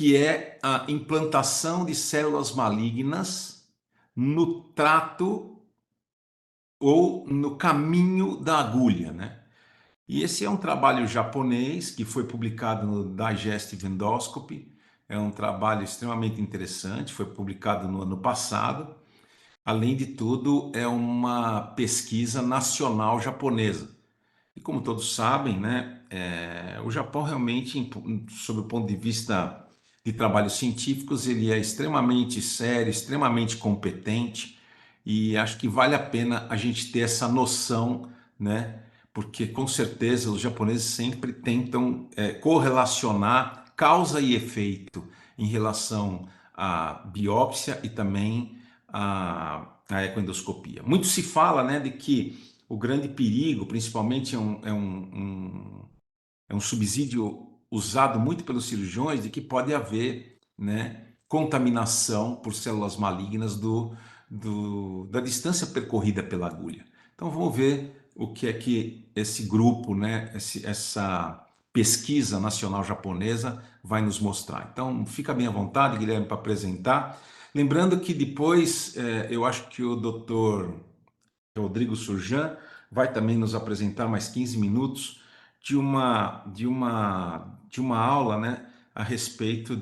que é a implantação de células malignas no trato ou no caminho da agulha, né? E esse é um trabalho japonês que foi publicado no Digestive Endoscopy. É um trabalho extremamente interessante, foi publicado no ano passado. Além de tudo, é uma pesquisa nacional japonesa. E como todos sabem, né, o Japão realmente, sob o ponto de vista de trabalhos científicos, ele é extremamente sério, extremamente competente, e acho que vale a pena a gente ter essa noção, né? Porque com certeza os japoneses sempre tentam correlacionar causa e efeito em relação à biópsia e também à ecoendoscopia. Muito se fala, né, de que o grande perigo, principalmente é um subsídio usado muito pelos cirurgiões, de que pode haver, né, contaminação por células malignas da distância percorrida pela agulha. Então vamos ver o que é que esse grupo, né, essa pesquisa nacional japonesa vai nos mostrar. Então fica bem à vontade, Guilherme, para apresentar. Lembrando que depois, eu acho que o doutor Rodrigo Surjan vai também nos apresentar mais 15 minutos de uma aula, né, a respeito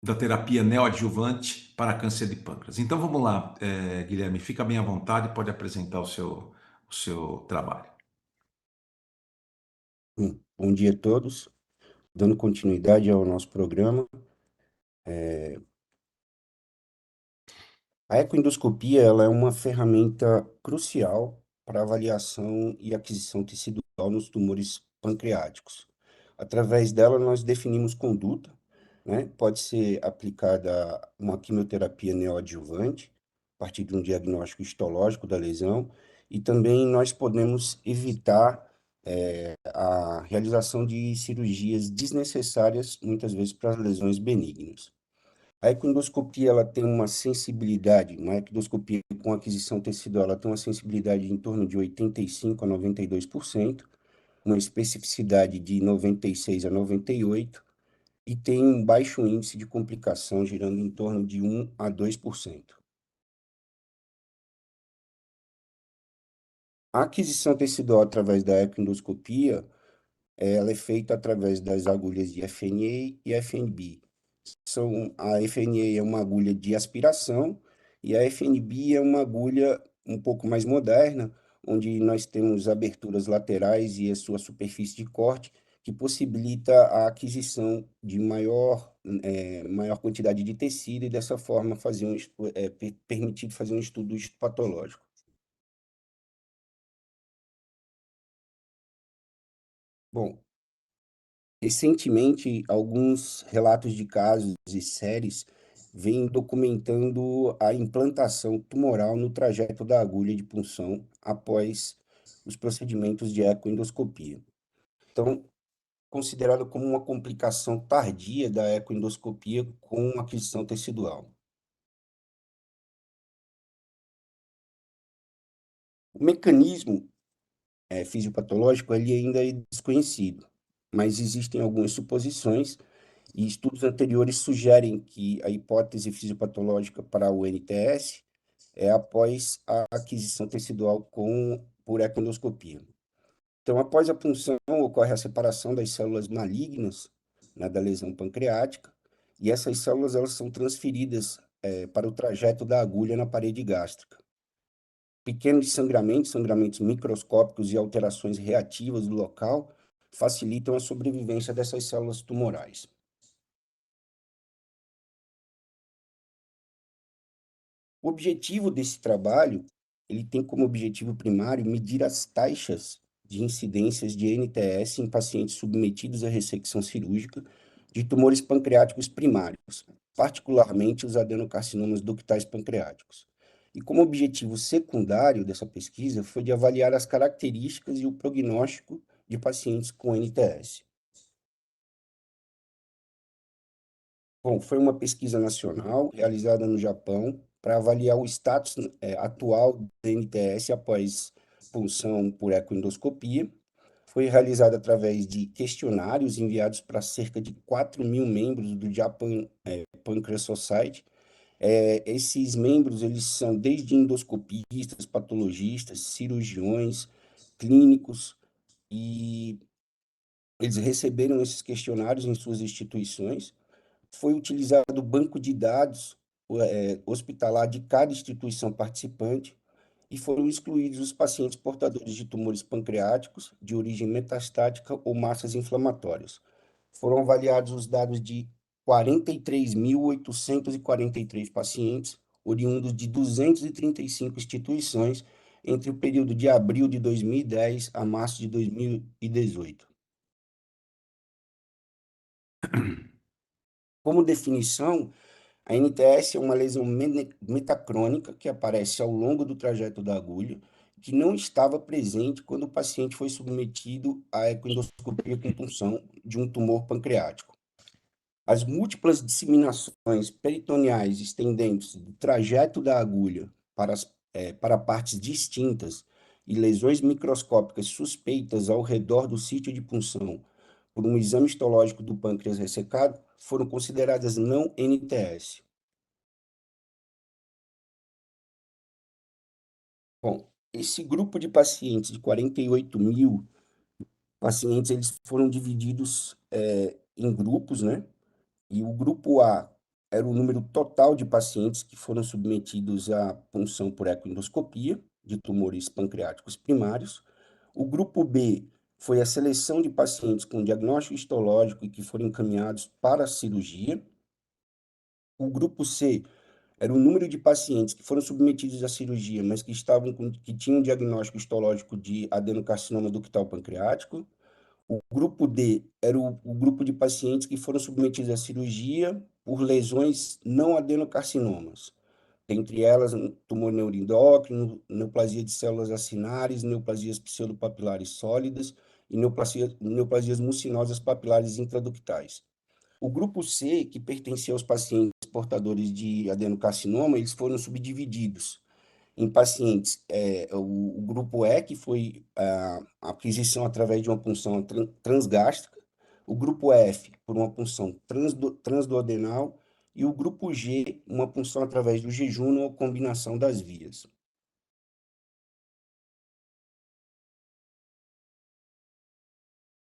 da terapia neoadjuvante para câncer de pâncreas. Então vamos lá, Guilherme, fica bem à vontade, pode apresentar o seu trabalho. Bom dia a todos. Dando continuidade ao nosso programa, a ecoendoscopia ela é uma ferramenta crucial para avaliação e aquisição tecidual nos tumores pancreáticos. Através dela, nós definimos conduta, né? Pode ser aplicada uma quimioterapia neoadjuvante, a partir de um diagnóstico histológico da lesão, e também nós podemos evitar a realização de cirurgias desnecessárias, muitas vezes para lesões benignas. A ecoendoscopia ela tem uma sensibilidade, uma ecoendoscopia com aquisição tecidual, ela tem uma sensibilidade em torno de 85 a 92%, uma especificidade de 96 a 98% e tem um baixo índice de complicação, girando em torno de 1 a 2%. A aquisição tecidual através da ecoendoscopia, ela é feita através das agulhas de FNA e FNB. A FNA é uma agulha de aspiração e a FNB é uma agulha um pouco mais moderna, onde nós temos aberturas laterais e a sua superfície de corte, que possibilita a aquisição de maior quantidade de tecido e, dessa forma, permitir fazer um estudo histopatológico. Bom, recentemente, alguns relatos de casos e séries vêm documentando a implantação tumoral no trajeto da agulha de punção após os procedimentos de ecoendoscopia. Então, considerado como uma complicação tardia da ecoendoscopia com aquisição tecidual. O mecanismo fisiopatológico ele ainda é desconhecido, mas existem algumas suposições e estudos anteriores sugerem que a hipótese fisiopatológica para o NTS é após a aquisição tecidual por ecoendoscopia. Então, após a punção, ocorre a separação das células malignas, né, da lesão pancreática, e essas células elas são transferidas para o trajeto da agulha na parede gástrica. Pequenos sangramentos microscópicos e alterações reativas do local facilitam a sobrevivência dessas células tumorais. O objetivo desse trabalho, ele tem como objetivo primário medir as taxas de incidências de NTS em pacientes submetidos à ressecção cirúrgica de tumores pancreáticos primários, particularmente os adenocarcinomas ductais pancreáticos. E como objetivo secundário dessa pesquisa foi de avaliar as características e o prognóstico de pacientes com NTS. Bom, foi uma pesquisa nacional realizada no Japão para avaliar o status atual do NTS após punção por ecoendoscopia. foi realizada através de questionários enviados para cerca de 4.000 membros do Japan Pancreas Society. Esses membros, eles são desde endoscopistas, patologistas, cirurgiões, clínicos, e eles receberam esses questionários em suas instituições. Foi utilizado o banco de dados hospitalar de cada instituição participante e foram excluídos os pacientes portadores de tumores pancreáticos de origem metastática ou massas inflamatórias. Foram avaliados os dados de 43.843 pacientes, oriundos de 235 instituições, entre o período de abril de 2010 a março de 2018. Como definição, a NTS é uma lesão metacrônica que aparece ao longo do trajeto da agulha, que não estava presente quando o paciente foi submetido à ecoendoscopia com punção de um tumor pancreático. As múltiplas disseminações peritoneais estendentes do trajeto da agulha para partes distintas e lesões microscópicas suspeitas ao redor do sítio de punção por um exame histológico do pâncreas ressecado foram consideradas não NTS. Bom, esse grupo de pacientes, de 48.000 pacientes, eles foram divididos em grupos, né? E o grupo A era o número total de pacientes que foram submetidos à punção por ecoendoscopia de tumores pancreáticos primários. O grupo B foi a seleção de pacientes com diagnóstico histológico e que foram encaminhados para a cirurgia. O grupo C era o número de pacientes que foram submetidos à cirurgia, mas que tinham diagnóstico histológico de adenocarcinoma ductal pancreático. O grupo D era o grupo de pacientes que foram submetidos à cirurgia por lesões não adenocarcinomas, entre elas tumor neuroendócrino, neoplasia de células acinares, neoplasias pseudopapilares sólidas e neoplasias mucinosas papilares intraductais. O grupo C, que pertencia aos pacientes portadores de adenocarcinoma, eles foram subdivididos em pacientes, o grupo E, que foi a aquisição através de uma punção transgástrica, o grupo F, por uma punção transduodenal, e o grupo G, uma punção através do jejum ou combinação das vias.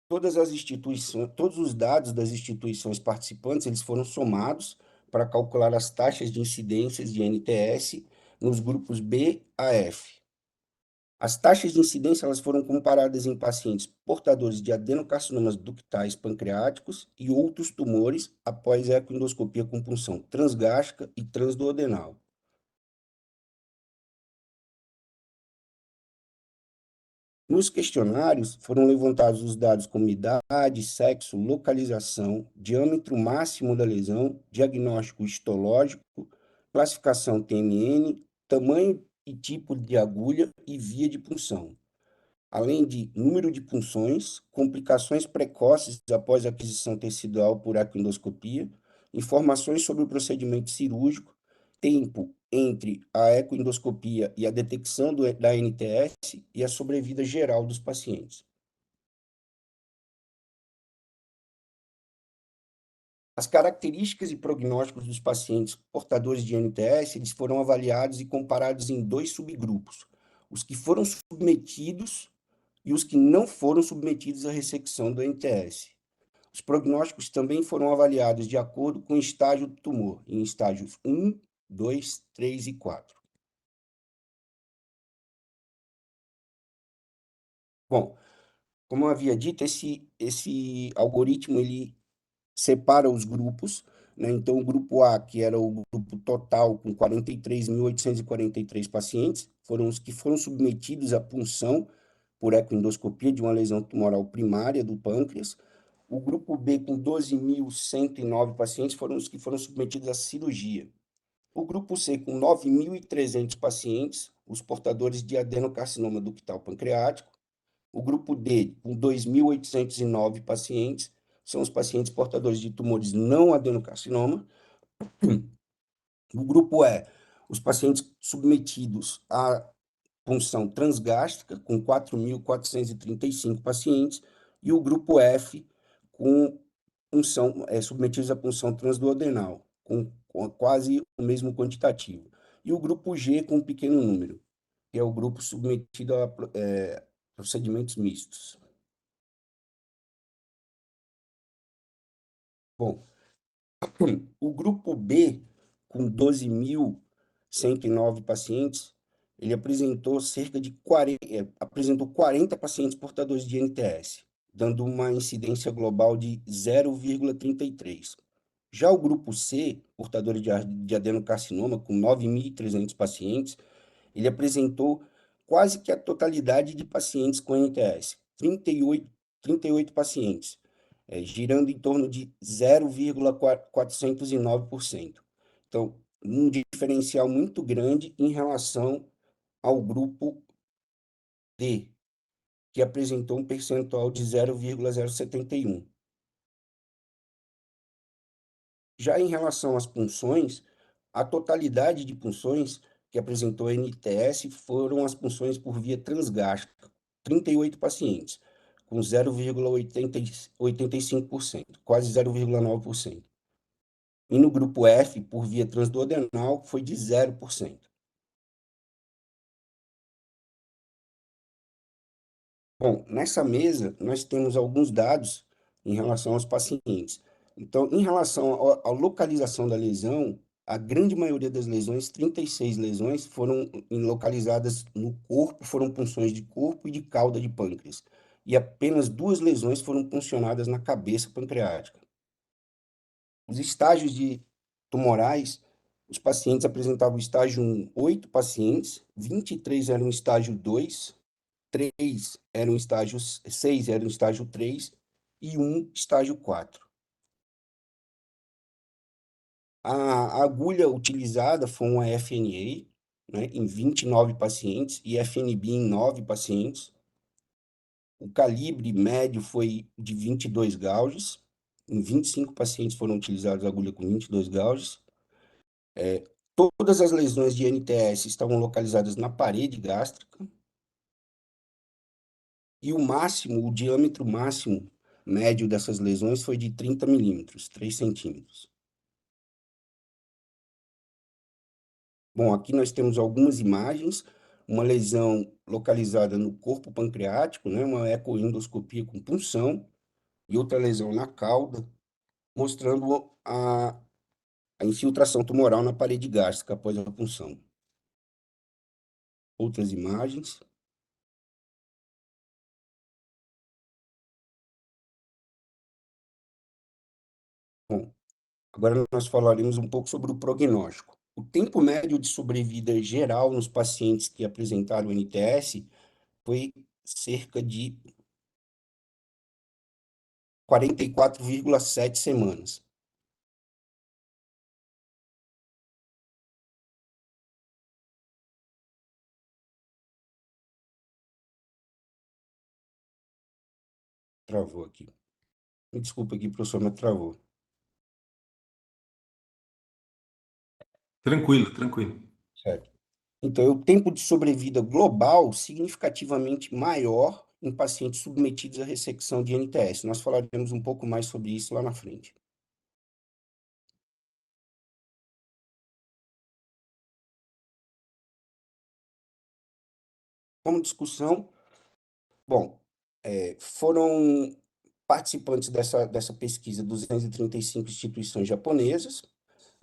Todos os dados das instituições participantes, eles foram somados para calcular as taxas de incidências de NTS nos grupos B a F. As taxas de incidência elas foram comparadas em pacientes portadores de adenocarcinomas ductais pancreáticos e outros tumores após ecoendoscopia com punção transgástrica e transduodenal. Nos questionários foram levantados os dados como idade, sexo, localização, diâmetro máximo da lesão, diagnóstico histológico, classificação TMN, tamanho e tipo de agulha e via de punção, além de número de punções, complicações precoces após a aquisição tecidual por ecoendoscopia, informações sobre o procedimento cirúrgico, tempo entre a ecoendoscopia e a detecção da NTS e a sobrevida geral dos pacientes. As características e prognósticos dos pacientes portadores de NTS eles foram avaliados e comparados em dois subgrupos: os que foram submetidos e os que não foram submetidos à ressecção do NTS. Os prognósticos também foram avaliados de acordo com o estágio do tumor, em estágios 1, 2, 3 e 4. Bom, como eu havia dito, esse algoritmo ele separa os grupos, né? Então, o grupo A, que era o grupo total com 43.843 pacientes, foram os que foram submetidos à punção por ecoendoscopia de uma lesão tumoral primária do pâncreas. O grupo B, com 12.109 pacientes, foram os que foram submetidos à cirurgia. O grupo C, com 9.300 pacientes, os portadores de adenocarcinoma ductal pancreático. O grupo D, com 2.809 pacientes, são os pacientes portadores de tumores não adenocarcinoma. O grupo E, os pacientes submetidos à punção transgástrica, com 4.435 pacientes, e o grupo F, com submetidos à punção transduodenal, com quase o mesmo quantitativo. E o grupo G, com um pequeno número, que é o grupo submetido a procedimentos mistos. Bom, o grupo B, com 12.109 pacientes, ele apresentou apresentou 40 pacientes portadores de NTS, dando uma incidência global de 0,33. Já o grupo C, portador de adenocarcinoma, com 9.300 pacientes, ele apresentou quase que a totalidade de pacientes com NTS, 38 pacientes, girando em torno de 0,409%. Então, um diferencial muito grande em relação ao grupo D, que apresentou um percentual de 0,071. Já em relação às punções, a totalidade de punções que apresentou NTS foram as punções por via transgástrica, 38 pacientes, com 0,85%, quase 0,9%. E no grupo F, por via transduodenal, foi de 0%. Bom, nessa mesa, nós temos alguns dados em relação aos pacientes. Então, em relação à localização da lesão, a grande maioria das lesões, 36 lesões, foram localizadas no corpo, foram punções de corpo e de cauda de pâncreas. E apenas 2 lesões foram puncionadas na cabeça pancreática. Os estágios tumorais, os pacientes apresentavam estágio 1, 8 pacientes, 23 eram estágio 2, 3 eram estágio 6 eram estágio 3 e 1 estágio 4. A agulha utilizada foi uma FNA, né, em 29 pacientes e FNB em 9 pacientes. O calibre médio foi de 22 gauges. Em 25 pacientes foram utilizados a agulha com 22 gauges. Todas as lesões de NTS estavam localizadas na parede gástrica. E o diâmetro máximo médio dessas lesões foi de 30 milímetros, 3 centímetros. Bom, aqui nós temos algumas imagens, uma lesão localizada no corpo pancreático, né, uma ecoendoscopia com punção, e outra lesão na cauda, mostrando a infiltração tumoral na parede gástrica após a punção. Outras imagens. Bom, agora nós falaremos um pouco sobre o prognóstico. O tempo médio de sobrevida geral nos pacientes que apresentaram NTS foi cerca de 44,7 semanas. Travou aqui. Me desculpa aqui, professor, mas travou. Tranquilo, tranquilo. Certo. Então, o tempo de sobrevida global significativamente maior em pacientes submetidos à ressecção de NTS. Nós falaremos um pouco mais sobre isso lá na frente. Como discussão, bom, foram participantes dessa pesquisa 235 instituições japonesas.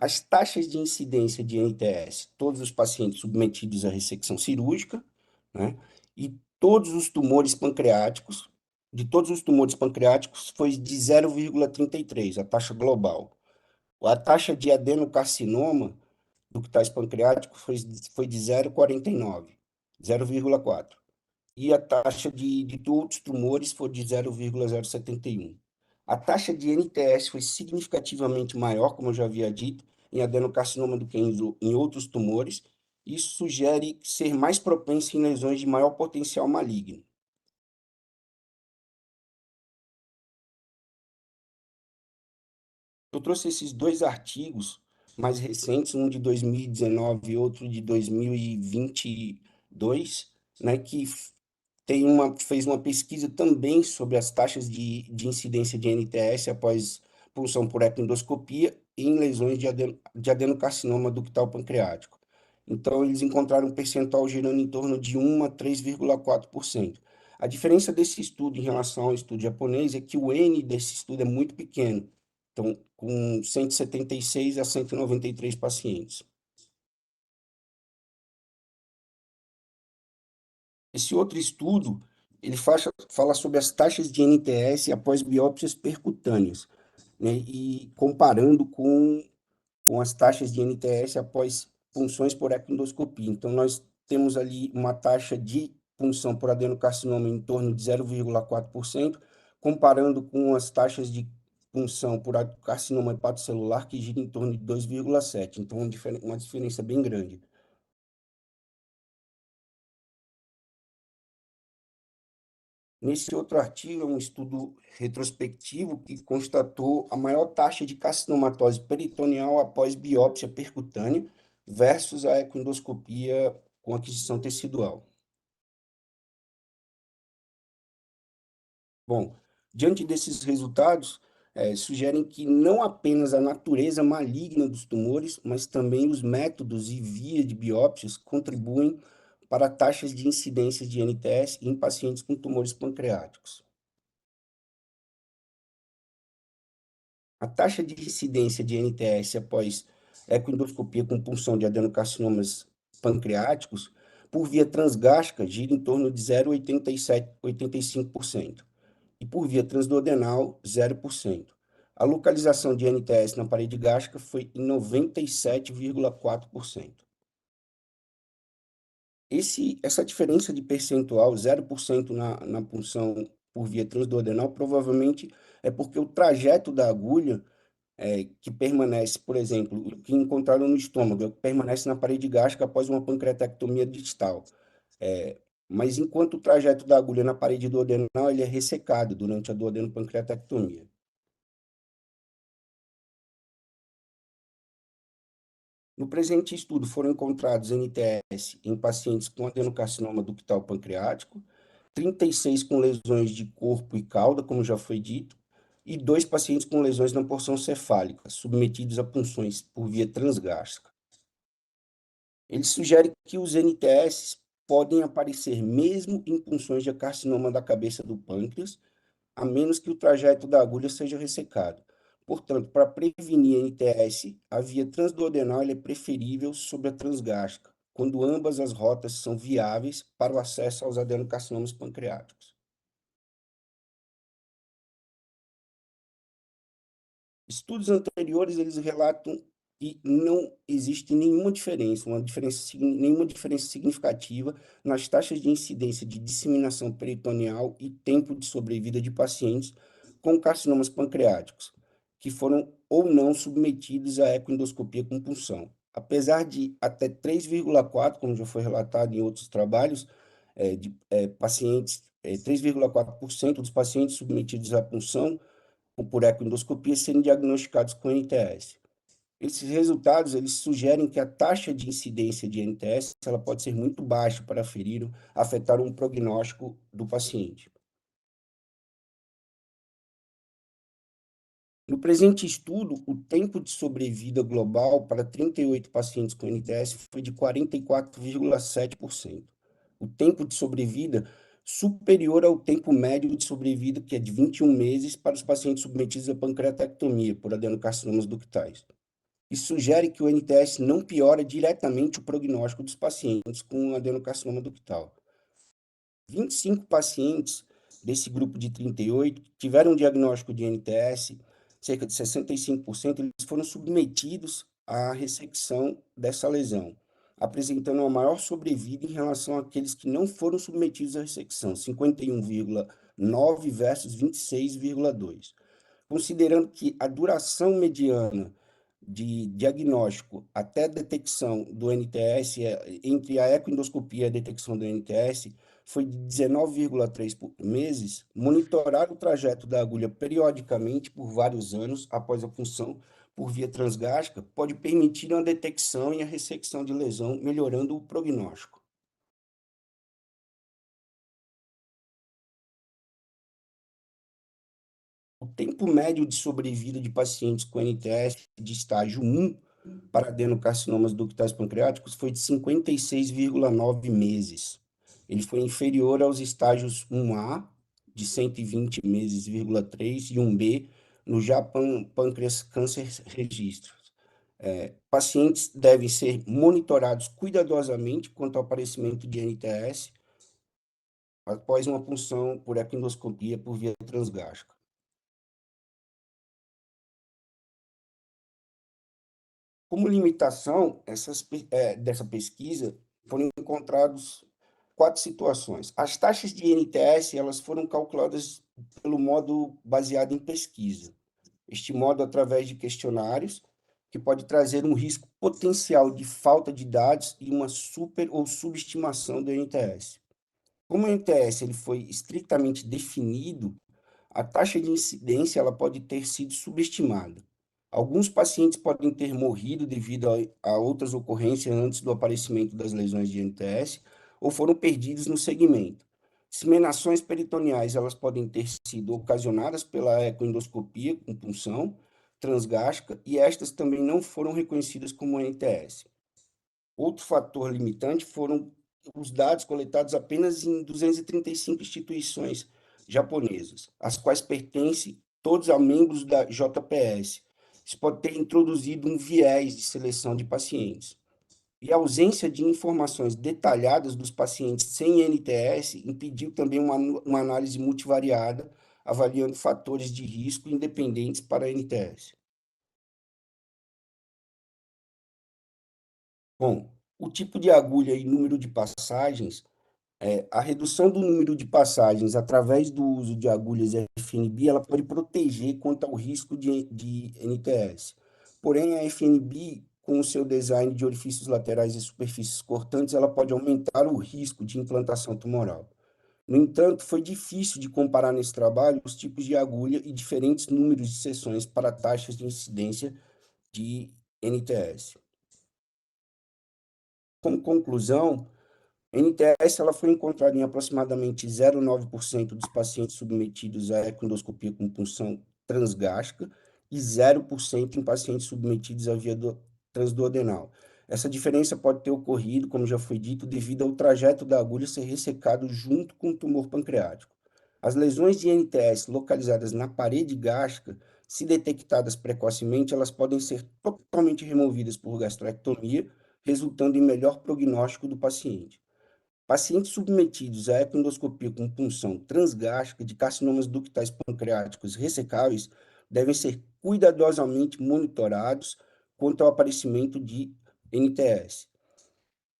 As taxas de incidência de NTS, todos os pacientes submetidos à ressecção cirúrgica, né? E todos os tumores pancreáticos, de todos os tumores pancreáticos, foi de 0,33, a taxa global. A taxa de adenocarcinoma ductais pancreáticos foi de 0,49, 0,4. E a taxa de outros tumores foi de 0,071. A taxa de NTS foi significativamente maior, como eu já havia dito, em adenocarcinoma do que em outros tumores. Isso sugere ser mais propenso em lesões de maior potencial maligno. Eu trouxe esses 2 artigos mais recentes, um de 2019 e outro de 2022, né, que fez uma pesquisa também sobre as taxas de incidência de NTS após punção por ecoendoscopia em lesões de adenocarcinoma ductal pancreático. Então, eles encontraram um percentual girando em torno de 1 a 3,4%. A diferença desse estudo em relação ao estudo japonês é que o N desse estudo é muito pequeno, então, com 176 a 193 pacientes. Esse outro estudo, ele fala sobre as taxas de NTS após biópsias percutâneas, né, e comparando com as taxas de NTS após punções por ecoendoscopia. Então, nós temos ali uma taxa de punção por adenocarcinoma em torno de 0,4%, comparando com as taxas de punção por carcinoma hepatocelular, que gira em torno de 2,7%. Então, uma diferença bem grande. Nesse outro artigo, é um estudo retrospectivo que constatou a maior taxa de carcinomatose peritoneal após biópsia percutânea versus a ecoendoscopia com aquisição tecidual. Bom, diante desses resultados, sugerem que não apenas a natureza maligna dos tumores, mas também os métodos e vias de biópsias contribuem para taxas de incidência de NTS em pacientes com tumores pancreáticos. A taxa de incidência de NTS após ecoendoscopia com punção de adenocarcinomas pancreáticos por via transgástrica gira em torno de 0,85% e por via transduodenal 0%. A localização de NTS na parede gástrica foi em 97,4%. Essa diferença de percentual, 0% na punção por via transduodenal, provavelmente é porque o trajeto da agulha que permanece, por exemplo, o que encontraram no estômago, que permanece na parede gástrica após uma pancreatectomia distal. Mas enquanto o trajeto da agulha na parede duodenal, ele é ressecado durante a duodenopancreatectomia. No presente estudo, foram encontrados NTS em pacientes com adenocarcinoma ductal pancreático, 36 com lesões de corpo e cauda, como já foi dito, e 2 pacientes com lesões na porção cefálica, submetidos a punções por via transgástrica. Ele sugere que os NTS podem aparecer mesmo em punções de carcinoma da cabeça do pâncreas, a menos que o trajeto da agulha seja ressecado. Portanto, para prevenir NTS, a via transduodenal é preferível sobre a transgástrica, quando ambas as rotas são viáveis para o acesso aos adenocarcinomas pancreáticos. Estudos anteriores eles relatam que não existe nenhuma diferença significativa nas taxas de incidência de disseminação peritoneal e tempo de sobrevida de pacientes com carcinomas pancreáticos, que foram ou não submetidos à ecoendoscopia com punção. Apesar de até 3,4, como já foi relatado em outros trabalhos, pacientes, 3,4% dos pacientes submetidos à punção ou por ecoendoscopia serem diagnosticados com NTS. Esses resultados eles sugerem que a taxa de incidência de NTS ela pode ser muito baixa para afetar um prognóstico do paciente. No presente estudo, o tempo de sobrevida global para 38 pacientes com NTS foi de 44,7%. O tempo de sobrevida superior ao tempo médio de sobrevida, que é de 21 meses, para os pacientes submetidos à pancreatectomia por adenocarcinomas ductais. Isso sugere que o NTS não piora diretamente o prognóstico dos pacientes com adenocarcinoma ductal. 25 pacientes desse grupo de 38 tiveram um diagnóstico de NTS, cerca de 65%, eles foram submetidos à ressecção dessa lesão, apresentando uma maior sobrevida em relação àqueles que não foram submetidos à ressecção, 51,9 versus 26,2. Considerando que a duração mediana de diagnóstico até detecção do NTS, entre a ecoendoscopia e a detecção do NTS, foi de 19,3 meses, monitorar o trajeto da agulha periodicamente por vários anos após a punção por via transgástrica pode permitir a detecção e a ressecção de lesão, melhorando o prognóstico. tempo médio de sobrevida de pacientes com NTS de estágio 1 para adenocarcinomas ductais pancreáticos foi de 56,9 meses. Ele foi inferior aos estágios 1A, de 120 meses,3, e 1B, no Japan Pancreas Cancer Registros. Pacientes devem ser monitorados cuidadosamente quanto ao aparecimento de NTS após uma punção por ecoendoscopia por via transgástrica. Como limitação dessa pesquisa, foram encontrados 4 situações. As taxas de NTS elas foram calculadas pelo modo baseado em pesquisa. Este modo através de questionários, que pode trazer um risco potencial de falta de dados e uma super ou subestimação do NTS. Como o NTS ele foi estritamente definido, a taxa de incidência ela pode ter sido subestimada. Alguns pacientes podem ter morrido devido a outras ocorrências antes do aparecimento das lesões de NTS ou foram perdidos no segmento. Disseminações peritoneais elas podem ter sido ocasionadas pela ecoendoscopia com punção transgástrica e estas também não foram reconhecidas como NTS. Outro fator limitante foram os dados coletados apenas em 235 instituições japonesas, as quais pertencem todos a membros da JPS. Isso pode ter introduzido um viés de seleção de pacientes. E a ausência de informações detalhadas dos pacientes sem NTS impediu também uma análise multivariada, avaliando fatores de risco independentes para a NTS. Bom, o tipo de agulha e número de passagens, a redução do número de passagens através do uso de agulhas FNB, ela pode proteger contra o risco de NTS. Porém, a FNB, com o seu design de orifícios laterais e superfícies cortantes, ela pode aumentar o risco de implantação tumoral. No entanto, foi difícil de comparar nesse trabalho os tipos de agulha e diferentes números de sessões para taxas de incidência de NTS. Como conclusão, a NTS ela foi encontrada em aproximadamente 0,9% dos pacientes submetidos à ecoendoscopia com punção transgástrica e 0% em pacientes submetidos à via transduodenal. Essa diferença pode ter ocorrido, como já foi dito, devido ao trajeto da agulha ser ressecado junto com o tumor pancreático. As lesões de NTS localizadas na parede gástrica, se detectadas precocemente, elas podem ser totalmente removidas por gastrectomia, resultando em melhor prognóstico do paciente. Pacientes submetidos à ecoendoscopia com punção transgástrica de carcinomas ductais pancreáticos ressecáveis devem ser cuidadosamente monitorados quanto ao aparecimento de NTS.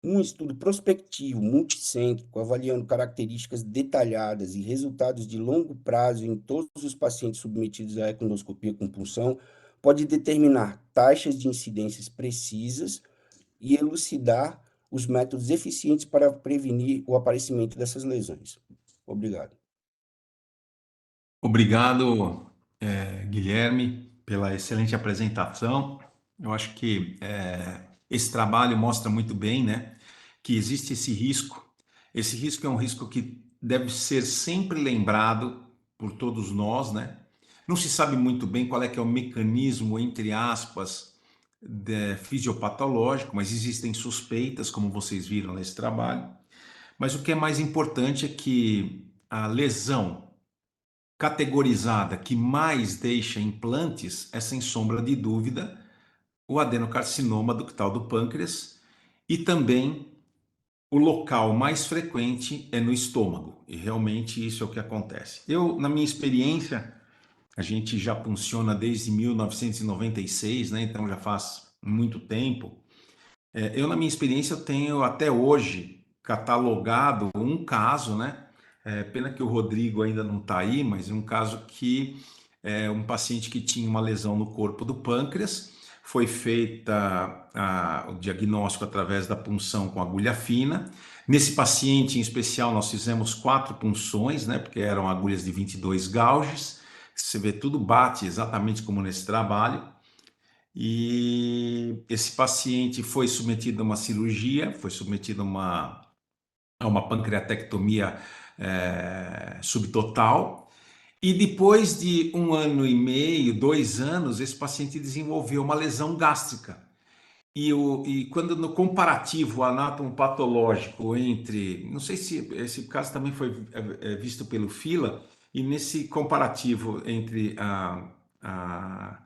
Um estudo prospectivo, multicêntrico, avaliando características detalhadas e resultados de longo prazo em todos os pacientes submetidos à ecoendoscopia com punção, pode determinar taxas de incidências precisas e elucidar os métodos eficientes para prevenir o aparecimento dessas lesões. Obrigado. Obrigado, Guilherme, pela excelente apresentação. Eu acho que esse trabalho mostra muito bem, né, que existe esse risco. Esse risco é um risco que deve ser sempre lembrado por todos nós, né? Não se sabe muito bem qual é que é o mecanismo, entre aspas, fisiopatológico, mas existem suspeitas, como vocês viram nesse trabalho. Mas o que é mais importante é que a lesão categorizada que mais deixa implantes é, sem sombra de dúvida, o adenocarcinoma ductal do pâncreas, e também o local mais frequente é no estômago, e realmente isso é o que acontece. Eu, na minha experiência, a gente já funciona desde 1996, né? Então já faz muito tempo. Eu, na minha experiência, eu tenho até hoje catalogado um caso, né? Pena que o Rodrigo ainda não está aí, mas um caso que um paciente que tinha uma lesão no corpo do pâncreas, foi feita o diagnóstico através da punção com agulha fina. Nesse paciente em especial, nós fizemos 4 punções, né? Porque eram agulhas de 22 gauges. Você vê, tudo bate exatamente como nesse trabalho. E esse paciente foi submetido a uma cirurgia, foi submetido a uma pancreatectomia subtotal, E depois de 1 ano e meio, 2 anos, esse paciente desenvolveu uma lesão gástrica. E quando no comparativo anatomopatológico entre, não sei se esse caso também foi visto pelo Fila, e nesse comparativo entre a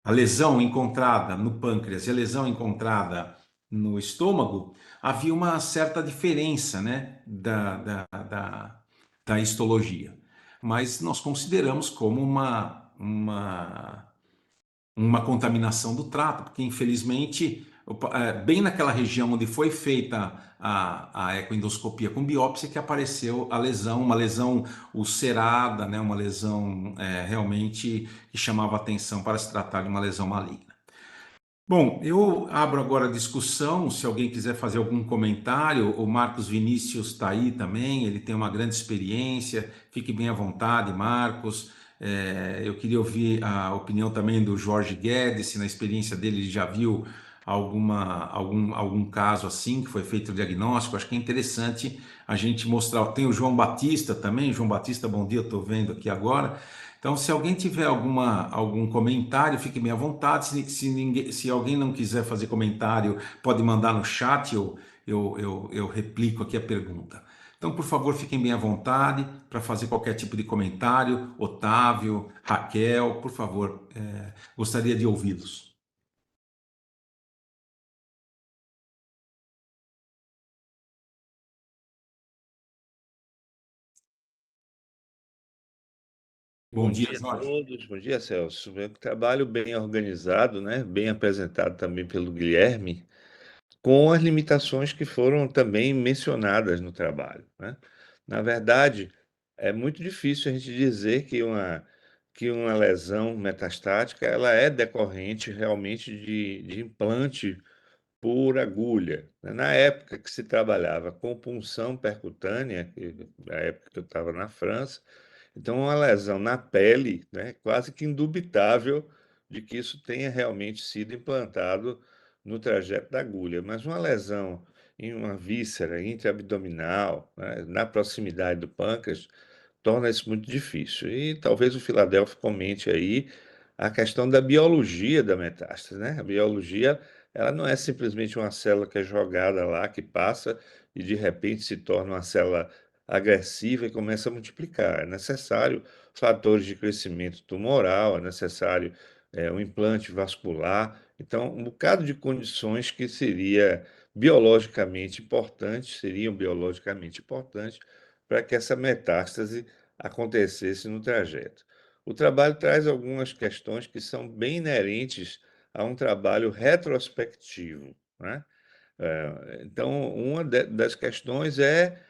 lesão encontrada no pâncreas e a lesão encontrada no estômago, havia uma certa diferença, né, da histologia. Mas nós consideramos como uma contaminação do trato, porque infelizmente, bem naquela região onde foi feita a ecoendoscopia com biópsia, que apareceu a lesão, uma lesão ulcerada, né, uma lesão realmente que chamava atenção para se tratar de uma lesão maligna. Bom, eu abro agora a discussão. Se alguém quiser fazer algum comentário, o Marcos Vinícius está aí também, ele tem uma grande experiência, fique bem à vontade, Marcos. Eu queria ouvir a opinião também do Jorge Guedes, se na experiência dele ele já viu algum caso assim, que foi feito o diagnóstico. Acho que é interessante a gente mostrar. Tem o João Batista também. João Batista, bom dia, eu estou vendo aqui agora. Então, se alguém tiver algum comentário, fique bem à vontade. Se alguém não quiser fazer comentário, pode mandar no chat, eu replico aqui a pergunta. Então, por favor, fiquem bem à vontade para fazer qualquer tipo de comentário. Otávio, Raquel, por favor, gostaria de ouvi-los. Bom Bom dia, dia a Jorge. todos, bom dia, Celso. É um trabalho bem organizado, né? Bem apresentado também pelo Guilherme, com as limitações que foram também mencionadas no trabalho, né? Na verdade, é muito difícil a gente dizer que uma lesão metastática ela é decorrente realmente de implante por agulha, né? Na época que se trabalhava com punção percutânea, na época que eu estava na França, então uma lesão na pele, né, quase que indubitável de que isso tenha realmente sido implantado no trajeto da agulha, mas uma lesão em uma víscera intraabdominal, né, na proximidade do pâncreas, torna isso muito difícil. E talvez o Filadelfo comente aí a questão da biologia da metástase, né? A biologia, ela não é simplesmente uma célula que é jogada lá, que passa e de repente se torna uma célula agressiva e começa a multiplicar. É necessário fatores de crescimento tumoral, é necessário um implante vascular. Então, um bocado de condições que seriam biologicamente importantes para que essa metástase acontecesse no trajeto. O trabalho traz algumas questões que são bem inerentes a um trabalho retrospectivo, né? Então, das questões é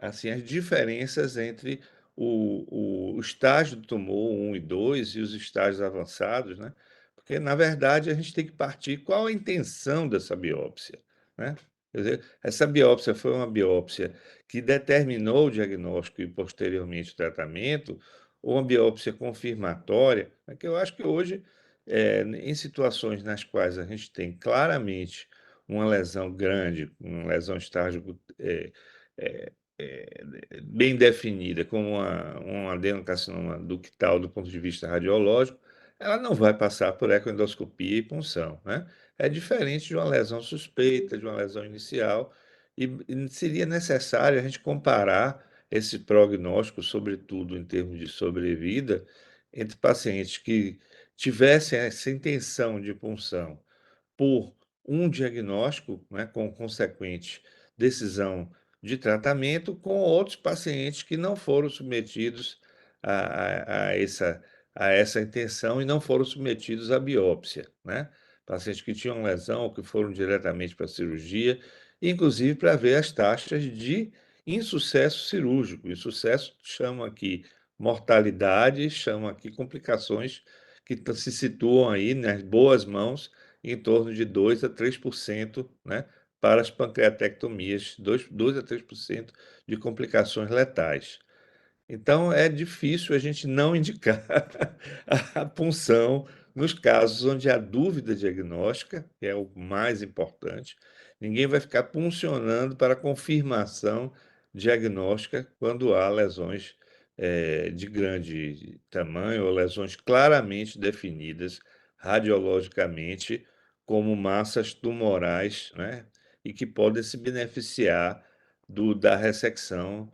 assim, as diferenças entre o estágio do tumor 1 e 2 e os estágios avançados, né? Porque, na verdade, a gente tem que partir qual a intenção dessa biópsia, né? Quer dizer, essa biópsia foi uma biópsia que determinou o diagnóstico e, posteriormente, o tratamento, ou uma biópsia confirmatória, né, que eu acho que hoje, em situações nas quais a gente tem claramente uma lesão grande, uma lesão estágio é, bem definida, como um adenocarcinoma ductal do ponto de vista radiológico, ela não vai passar por ecoendoscopia e punção, né? É diferente de uma lesão suspeita, de uma lesão inicial, e seria necessário a gente comparar esse prognóstico, sobretudo em termos de sobrevida, entre pacientes que tivessem essa intenção de punção por um diagnóstico, né, com consequente decisão de tratamento, com outros pacientes que não foram submetidos a essa intenção e não foram submetidos à biópsia, né? Pacientes que tinham lesão ou que foram diretamente para a cirurgia, inclusive para ver as taxas de insucesso cirúrgico. Insucesso chama aqui mortalidade, chama aqui complicações que se situam aí nas boas mãos em torno de 2 a 3%, né, para as pancreatectomias, 2 a 3% de complicações letais. Então, é difícil a gente não indicar a punção nos casos onde há dúvida diagnóstica, que é o mais importante. Ninguém vai ficar puncionando para confirmação diagnóstica quando há lesões de grande tamanho ou lesões claramente definidas radiologicamente como massas tumorais, né, e que podem se beneficiar da ressecção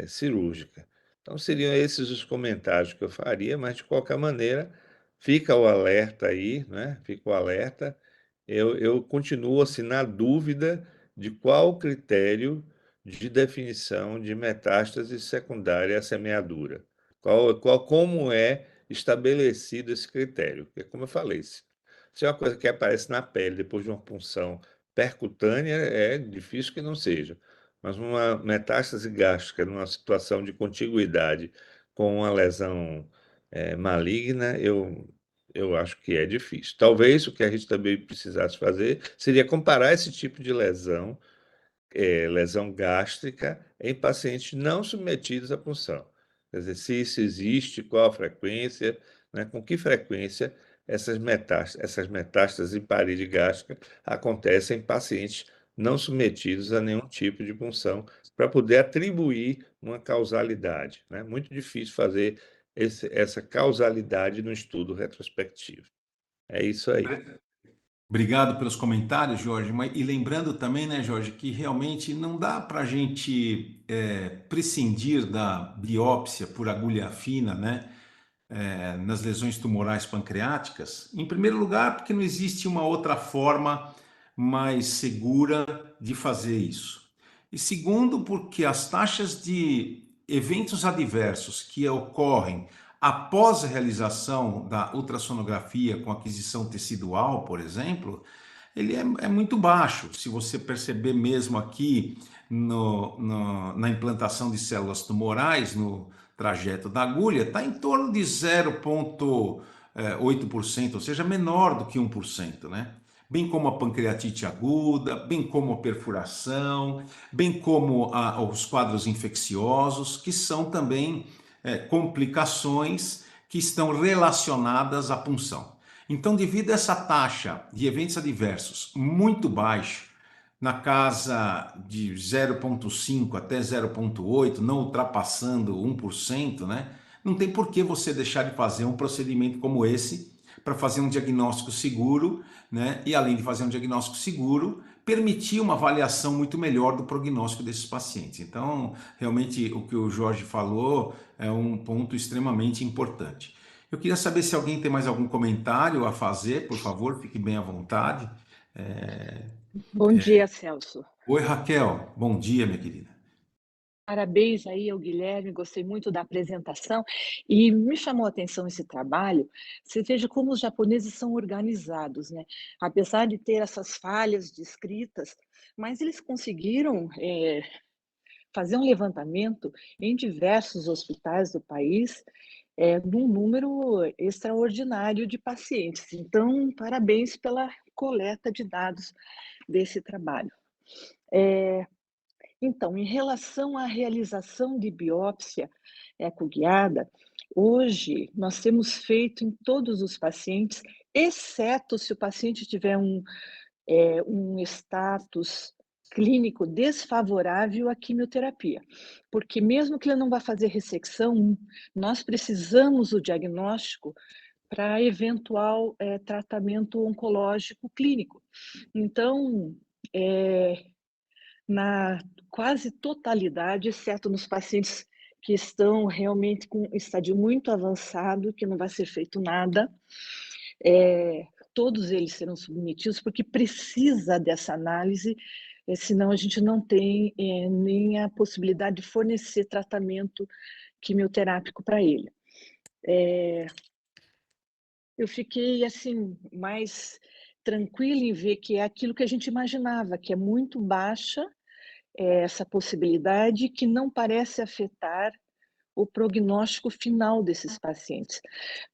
cirúrgica. Então, seriam esses os comentários que eu faria, mas de qualquer maneira, fica o alerta aí, né? Fica o alerta. Eu continuo assim na dúvida de qual o critério de definição de metástase secundária à semeadura. Como é estabelecido esse critério? Porque, como eu falei, se é uma coisa que aparece na pele depois de uma punção percutânea, é difícil que não seja. Mas uma metástase gástrica numa situação de contiguidade com uma lesão maligna, eu acho que é difícil. Talvez o que a gente também precisasse fazer seria comparar esse tipo de lesão lesão gástrica em pacientes não submetidos à punção. Quer dizer, se isso existe, qual a frequência, né, com que frequência essas metástases em parede gástrica acontecem em pacientes não submetidos a nenhum tipo de punção, para poder atribuir uma causalidade, né? Muito difícil fazer essa causalidade no estudo retrospectivo. É isso aí. Obrigado pelos comentários, Jorge. E lembrando também, né, Jorge, que realmente não dá para a gente prescindir da biópsia por agulha fina, né, nas lesões tumorais pancreáticas. Em primeiro lugar, porque não existe uma outra forma mais segura de fazer isso. E segundo, porque as taxas de eventos adversos que ocorrem após a realização da ultrassonografia com aquisição tecidual, por exemplo, ele é muito baixo. Se você perceber mesmo aqui na implantação de células tumorais, no trajeto da agulha, está em torno de 0,8%, ou seja, menor do que 1%, né? Bem como a pancreatite aguda, bem como a perfuração, bem como os quadros infecciosos, que são também complicações que estão relacionadas à punção. Então, devido a essa taxa de eventos adversos muito baixa, na casa de 0,5 até 0,8, não ultrapassando 1%, né? Não tem por que você deixar de fazer um procedimento como esse para fazer um diagnóstico seguro, né? E além de fazer um diagnóstico seguro, permitir uma avaliação muito melhor do prognóstico desses pacientes. Então, realmente, o que o Jorge falou é um ponto extremamente importante. Eu queria saber se alguém tem mais algum comentário a fazer, por favor, fique bem à vontade. Bom dia, Celso. Oi, Raquel. Bom dia, minha querida. Parabéns aí ao Guilherme, gostei muito da apresentação e me chamou a atenção esse trabalho. Você veja como os japoneses são organizados, né? Apesar de ter essas falhas descritas, mas eles conseguiram fazer um levantamento em diversos hospitais do país, num número extraordinário de pacientes. Então, parabéns pela coleta de dados desse trabalho. Então, em relação à realização de biópsia ecoguiada, hoje nós temos feito em todos os pacientes, exceto se o paciente tiver um status clínico desfavorável à quimioterapia, porque mesmo que ele não vá fazer ressecção, nós precisamos do diagnóstico para eventual tratamento oncológico clínico. Então, na quase totalidade, exceto nos pacientes que estão realmente com estadio muito avançado, que não vai ser feito nada, todos eles serão submetidos, porque precisa dessa análise, senão a gente não tem nem a possibilidade de fornecer tratamento quimioterápico para ele. Eu fiquei assim mais tranquila em ver que é aquilo que a gente imaginava, que é muito baixa essa possibilidade, que não parece afetar o prognóstico final desses pacientes.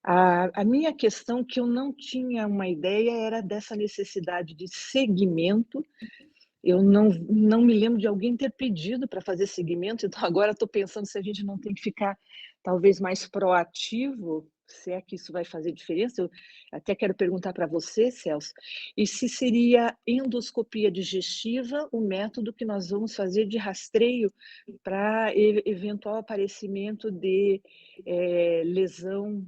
A minha questão, que eu não tinha uma ideia, era dessa necessidade de seguimento. Eu não me lembro de alguém ter pedido para fazer seguimento, então agora estou pensando se a gente não tem que ficar talvez mais proativo se é que isso vai fazer diferença, eu até quero perguntar para você, Celso, e se seria endoscopia digestiva o método que nós vamos fazer de rastreio para eventual aparecimento de lesão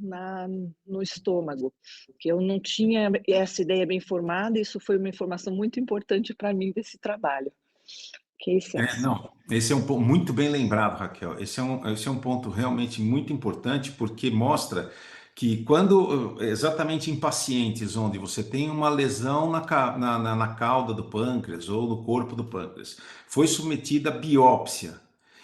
no estômago, que eu não tinha essa ideia bem formada, isso foi uma informação muito importante para mim desse trabalho. Ok, Celso? Não, esse é um ponto muito bem lembrado, Raquel. Esse é um ponto realmente muito importante, porque mostra que quando, exatamente em pacientes onde você tem uma lesão na cauda do pâncreas ou no corpo do pâncreas, foi submetida a biópsia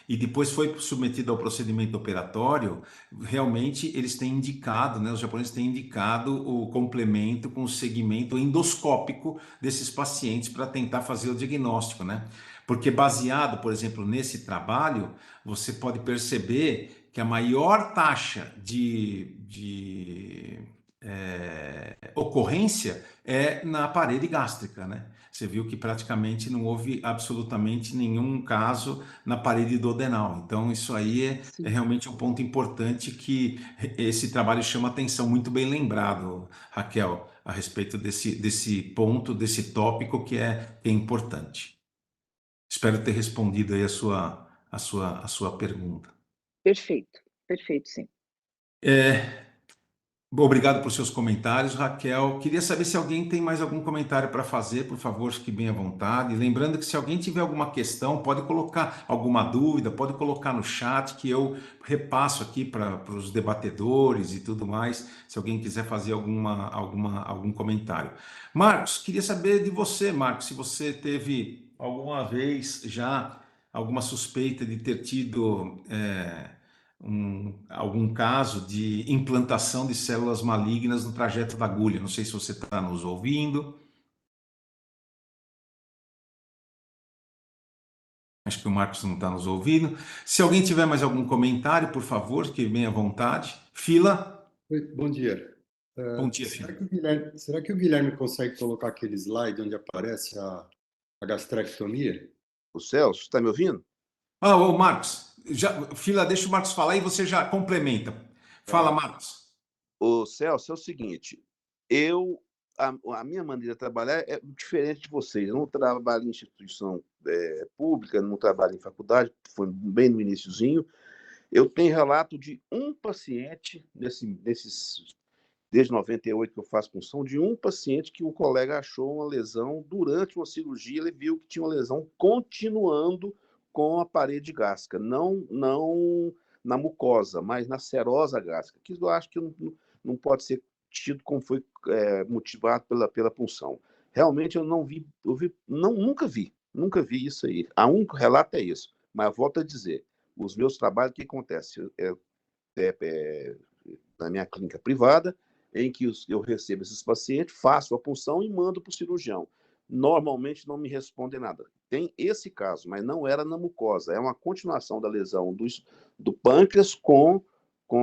e depois foi submetida ao procedimento operatório, realmente eles têm indicado, né, os japoneses têm indicado o complemento com o segmento endoscópico desses pacientes para tentar fazer o diagnóstico, né? Porque baseado, por exemplo, nesse trabalho, você pode perceber que a maior taxa de ocorrência é na parede gástrica, né? Você viu que praticamente não houve absolutamente nenhum caso na parede duodenal. Então, isso aí é Sim. realmente um ponto importante que esse trabalho chama atenção. Muito bem lembrado, Raquel, a respeito desse ponto, desse tópico que é importante. Espero ter respondido aí a sua pergunta. Perfeito, perfeito, sim. Obrigado por seus comentários, Raquel. Queria saber se alguém tem mais algum comentário para fazer, por favor, fique bem à vontade. Lembrando que se alguém tiver alguma questão, pode colocar alguma dúvida, pode colocar no chat que eu repasso aqui para os debatedores e tudo mais, se alguém quiser fazer algum comentário. Marcos, queria saber de você, Marcos, se você teve alguma vez já alguma suspeita de ter tido algum caso de implantação de células malignas no trajeto da agulha. Não sei se você está nos ouvindo. Acho que o Marcos não está nos ouvindo. Se alguém tiver mais algum comentário, por favor, que venha à vontade. Fila. Oi, bom dia. Bom dia, Fila. Será que o Guilherme consegue colocar aquele slide onde aparece a gastrectomia? O Celso, está me ouvindo? Ô Marcos, Fila, deixa o Marcos falar e você já complementa. Fala, Marcos. O Celso, é o seguinte, a minha maneira de trabalhar é diferente de vocês. Eu não trabalho em instituição pública, não trabalho em faculdade, foi bem no iniciozinho. Eu tenho relato de um paciente, desde 98 que eu faço punção, de um paciente que o colega achou uma lesão durante uma cirurgia, ele viu que tinha uma lesão continuando com a parede gástrica, não na mucosa, mas na serosa gástrica, que eu acho que não pode ser tido como foi motivado pela punção. Realmente eu não vi, nunca vi isso aí. A único relato é isso. Mas volto a dizer, os meus trabalhos, o que acontece? Na minha clínica privada, em que eu recebo esses pacientes, faço a punção e mando para o cirurgião. Normalmente não me respondem nada. Tem esse caso, mas não era na mucosa, é uma continuação da lesão do pâncreas com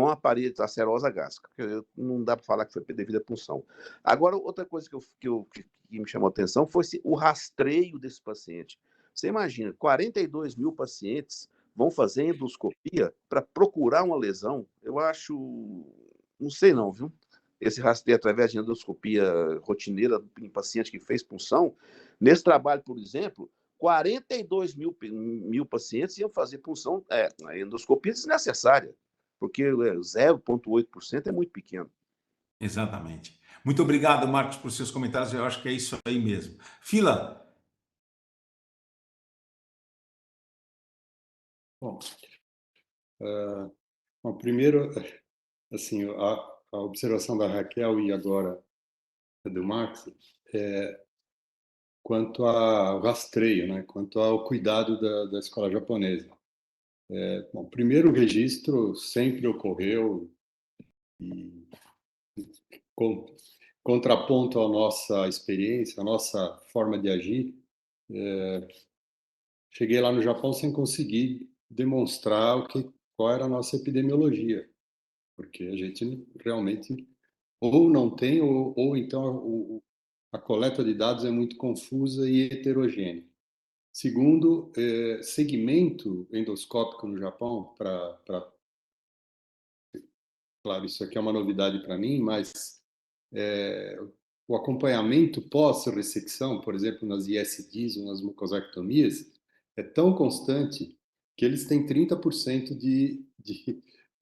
a parede acerosa gástrica. Não dá para falar que foi devido à punção. Agora, outra coisa que me chamou a atenção foi o rastreio desse paciente. Você imagina, 42 mil pacientes vão fazer endoscopia para procurar uma lesão. Eu acho, não sei não, viu? Esse rastreio através de endoscopia rotineira em paciente que fez punção. Nesse trabalho, por exemplo, 42 mil pacientes iam fazer punção, a endoscopia desnecessária, porque 0,8% é muito pequeno. Exatamente. Muito obrigado, Marcos, por seus comentários. Eu acho que é isso aí mesmo. Fila. Bom, primeiro, assim, a observação da Raquel e agora a do Marcos, quanto ao rastreio, né? Quanto ao cuidado da escola japonesa. Bom, primeiro, o registro sempre ocorreu e contraponto à nossa experiência, à nossa forma de agir, cheguei lá no Japão sem conseguir demonstrar qual era a nossa epidemiologia, porque a gente realmente ou não tem, ou então a coleta de dados é muito confusa e heterogênea. Segundo, segmento endoscópico no Japão para claro, isso aqui é uma novidade para mim, mas o acompanhamento pós-ressecção, por exemplo, nas ISDs ou nas mucosectomias, é tão constante que eles têm 30% de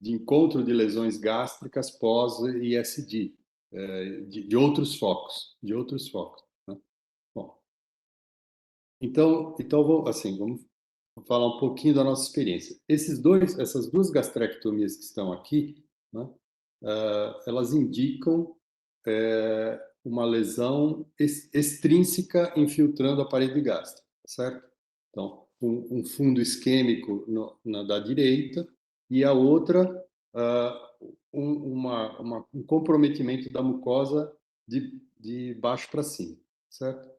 encontro de lesões gástricas pós-ISD, de outros focos, né? Bom, então vamos falar um pouquinho da nossa experiência. Essas duas gastrectomias que estão aqui, né, elas indicam uma lesão extrínseca infiltrando a parede gástrica, certo? Então, um fundo isquêmico da direita e a outra um comprometimento da mucosa de baixo para cima, certo?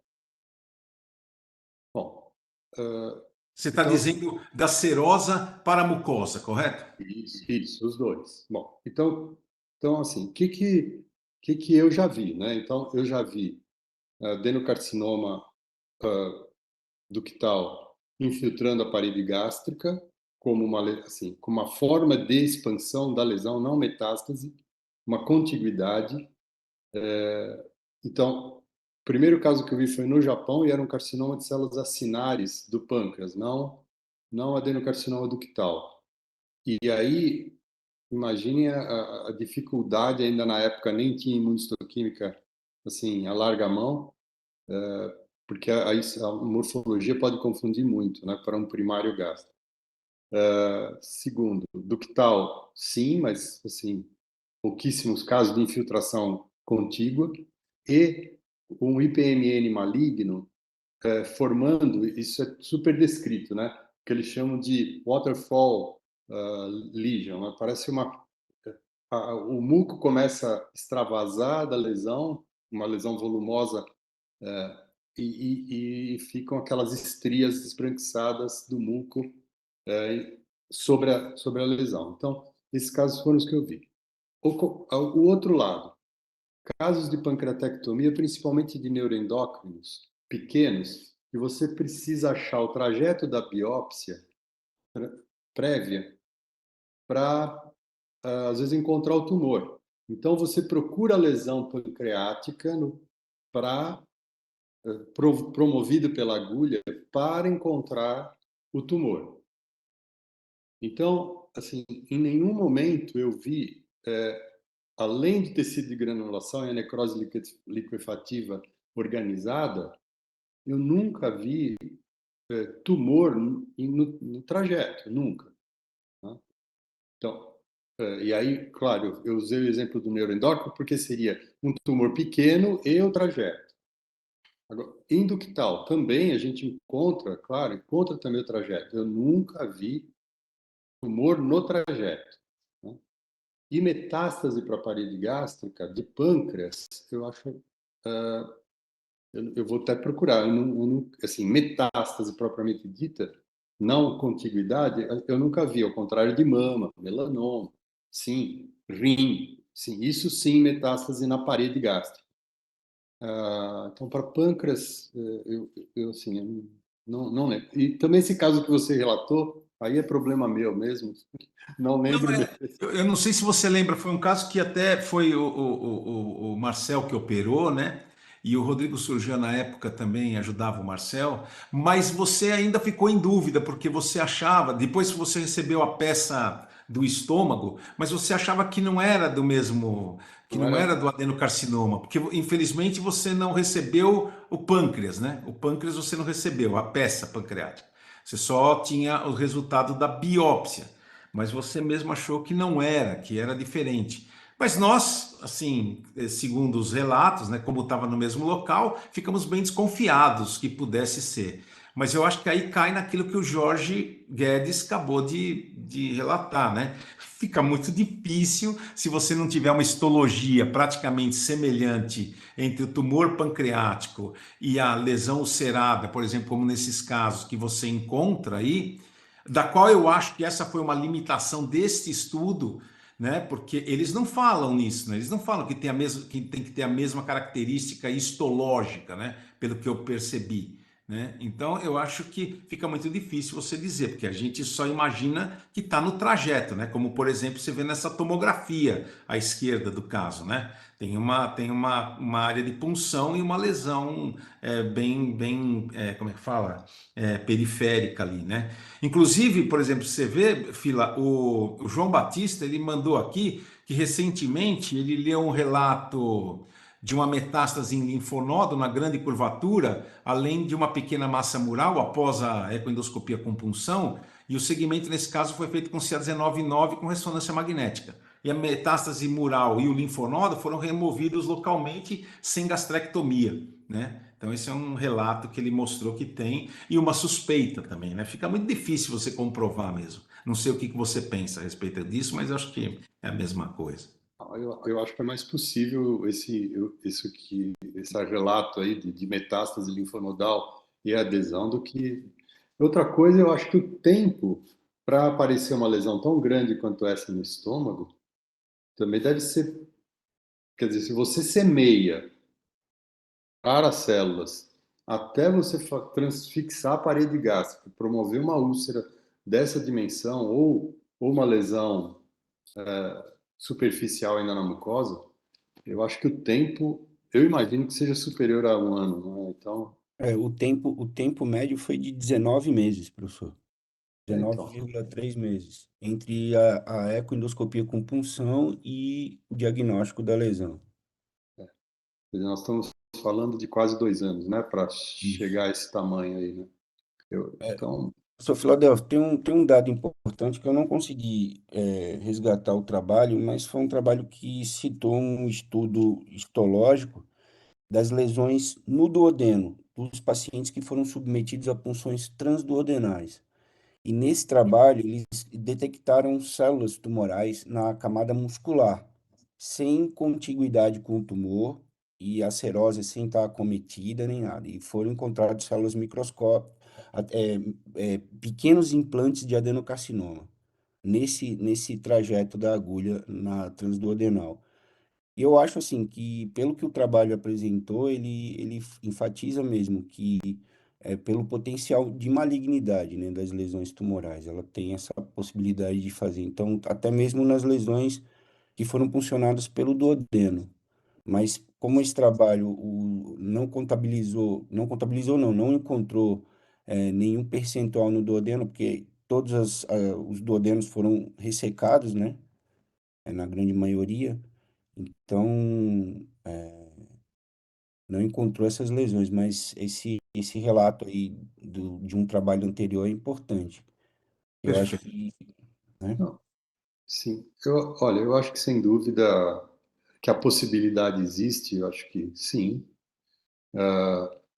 Bom, Você está então, dizendo da serosa para a mucosa, correto? isso, os dois. Bom, então assim, o que eu já vi, né? Então, eu já vi adenocarcinoma ductal infiltrando a parede gástrica como como uma forma de expansão da lesão, não metástase, uma contiguidade. Então, o primeiro caso que eu vi foi no Japão e era um carcinoma de células acinares do pâncreas, não adenocarcinoma ductal. E aí, imagine a dificuldade, ainda na época nem tinha imunistoquímica assim, a larga mão, porque a morfologia pode confundir muito, né, para um primário gástrico. Segundo, ductal, sim, mas assim, pouquíssimos casos de infiltração contígua e um IPMN maligno formando, isso é super descrito, né, que eles chamam de waterfall lesion, né? Parece o muco começa a extravasar da lesão, uma lesão volumosa, e ficam aquelas estrias esbranquiçadas do muco sobre a lesão. Então, esses casos foram os que eu vi. O outro lado, casos de pancreatectomia, principalmente de neuroendócrinos pequenos, que você precisa achar o trajeto da biópsia prévia para, às vezes, encontrar o tumor. Então, você procura a lesão pancreática promovido pela agulha para encontrar o tumor. Então, assim, em nenhum momento eu vi, além de tecido de granulação e a necrose liquefativa organizada, eu nunca vi tumor no trajeto, nunca, né? Então, e aí, claro, eu usei o exemplo do neuroendócrino porque seria um tumor pequeno e o trajeto. Agora, inductal, também a gente encontra, claro, encontra também o trajeto. Eu nunca vi tumor no trajeto, né? E metástase para a parede gástrica de pâncreas, eu acho, eu vou até procurar, assim, metástase propriamente dita, não contiguidade, eu nunca vi, ao contrário de mama, melanoma, sim, rim, sim, isso sim, metástase na parede gástrica. Então, para pâncreas, eu assim, eu não lembro. E também esse caso que você relatou, aí é problema meu mesmo, não Não, lembro eu não sei se você lembra, foi um caso que até foi o Marcel que operou, né? E o Rodrigo Surgian na época também ajudava o Marcel, mas você ainda ficou em dúvida, porque você achava, depois que você recebeu a peça do estômago, mas você achava que não era do mesmo, que não não era era. do adenocarcinoma, porque infelizmente você não recebeu o pâncreas, né? O pâncreas você não recebeu, a peça pancreática. Você só tinha o resultado da biópsia, mas você mesmo achou que não era, que era diferente. Mas nós, assim, segundo os relatos, né, como estava no mesmo local, ficamos bem desconfiados que pudesse ser. Mas eu acho que aí cai naquilo que o Jorge Guedes acabou de relatar, né? Fica muito difícil se você não tiver uma histologia praticamente semelhante entre o tumor pancreático e a lesão ulcerada, por exemplo, como nesses casos que você encontra aí, da qual eu acho que essa foi uma limitação deste estudo, né? Porque eles não falam nisso, né? Eles não falam que tem que ter a mesma característica histológica, né? Pelo que eu percebi, né? Então, eu acho que fica muito difícil você dizer, porque a gente só imagina que está no trajeto, né? Como, por exemplo, você vê nessa tomografia à esquerda do caso, né? Tem uma área de punção e uma lesão como é que fala? Periférica ali, né? Inclusive, por exemplo, você vê, Fila, o João Batista, ele mandou aqui que recentemente ele leu um relato de uma metástase em linfonodo na grande curvatura, além de uma pequena massa mural após a ecoendoscopia com punção, e o segmento nesse caso foi feito com CA19-9 com ressonância magnética. E a metástase mural e o linfonodo foram removidos localmente sem gastrectomia, né? Então esse é um relato que ele mostrou que tem, e uma suspeita também, né? Fica muito difícil você comprovar mesmo. Não sei o que você pensa a respeito disso, mas eu acho que é a mesma coisa. Eu acho que é mais possível esse relato aí de metástase linfonodal e adesão do que outra coisa. Eu acho que o tempo para aparecer uma lesão tão grande quanto essa no estômago também deve ser, quer dizer, se você semeia para as células até você transfixar a parede gástrica, promover uma úlcera dessa dimensão ou uma lesão superficial ainda na mucosa, eu acho que o tempo, eu imagino que seja superior a 1 ano, né? Então, O tempo médio foi de 19 meses, professor. então, 19,3 meses. Entre a ecoendoscopia com punção e o diagnóstico da lesão. quer dizer, nós estamos falando de quase 2 anos, né, para Isso. chegar a esse tamanho aí, né? Então, Professor Filadelfo, tem um dado importante que eu não consegui resgatar o trabalho, mas foi um trabalho que citou um estudo histológico das lesões no duodeno, dos pacientes que foram submetidos a punções transduodenais. E nesse trabalho, eles detectaram células tumorais na camada muscular, sem contiguidade com o tumor e a serose sem estar acometida nem nada. E foram encontradas células microscópicas, pequenos implantes de adenocarcinoma, nesse trajeto da agulha na transduodenal. E eu acho assim que, pelo que o trabalho apresentou, ele enfatiza mesmo que pelo potencial de malignidade, né, das lesões tumorais, ela tem essa possibilidade de fazer. Então, até mesmo nas lesões que foram puncionadas pelo duodeno. Mas como esse trabalho não contabilizou não, não encontrou nenhum percentual no duodeno, porque todos os duodenos foram ressecados, né, na grande maioria. Então, não encontrou essas lesões, mas esse relato aí de um trabalho anterior é importante. Eu acho Perfeito. que, né? não, sim. Olha, eu acho que sem dúvida que a possibilidade existe, eu acho que sim.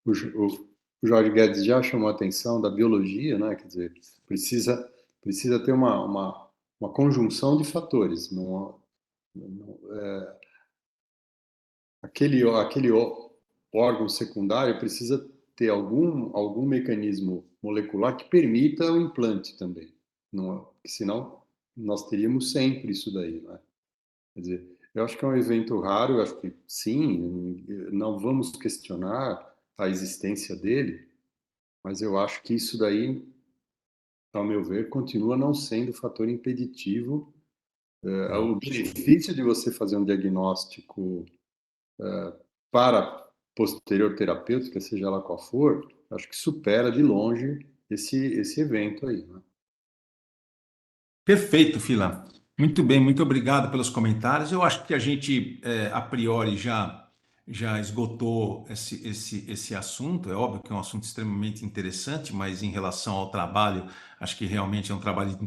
O Jorge Guedes já chamou a atenção da biologia, né? Quer dizer, precisa ter uma conjunção de fatores. Aquele órgão secundário precisa ter algum mecanismo molecular que permita o implante também. Não, senão nós teríamos sempre isso daí, né? Quer dizer, eu acho que é um evento raro, eu acho que sim, não vamos questionar a existência dele, mas eu acho que isso daí, ao meu ver, continua não sendo fator impeditivo. O benefício de você fazer um diagnóstico para posterior terapêutica, seja lá qual for, acho que supera de longe esse evento aí, né? Perfeito, Fila. Muito bem, muito obrigado pelos comentários. Eu acho que a gente, a priori, já esgotou esse assunto. É óbvio que é um assunto extremamente interessante, mas em relação ao trabalho, acho que realmente é um trabalho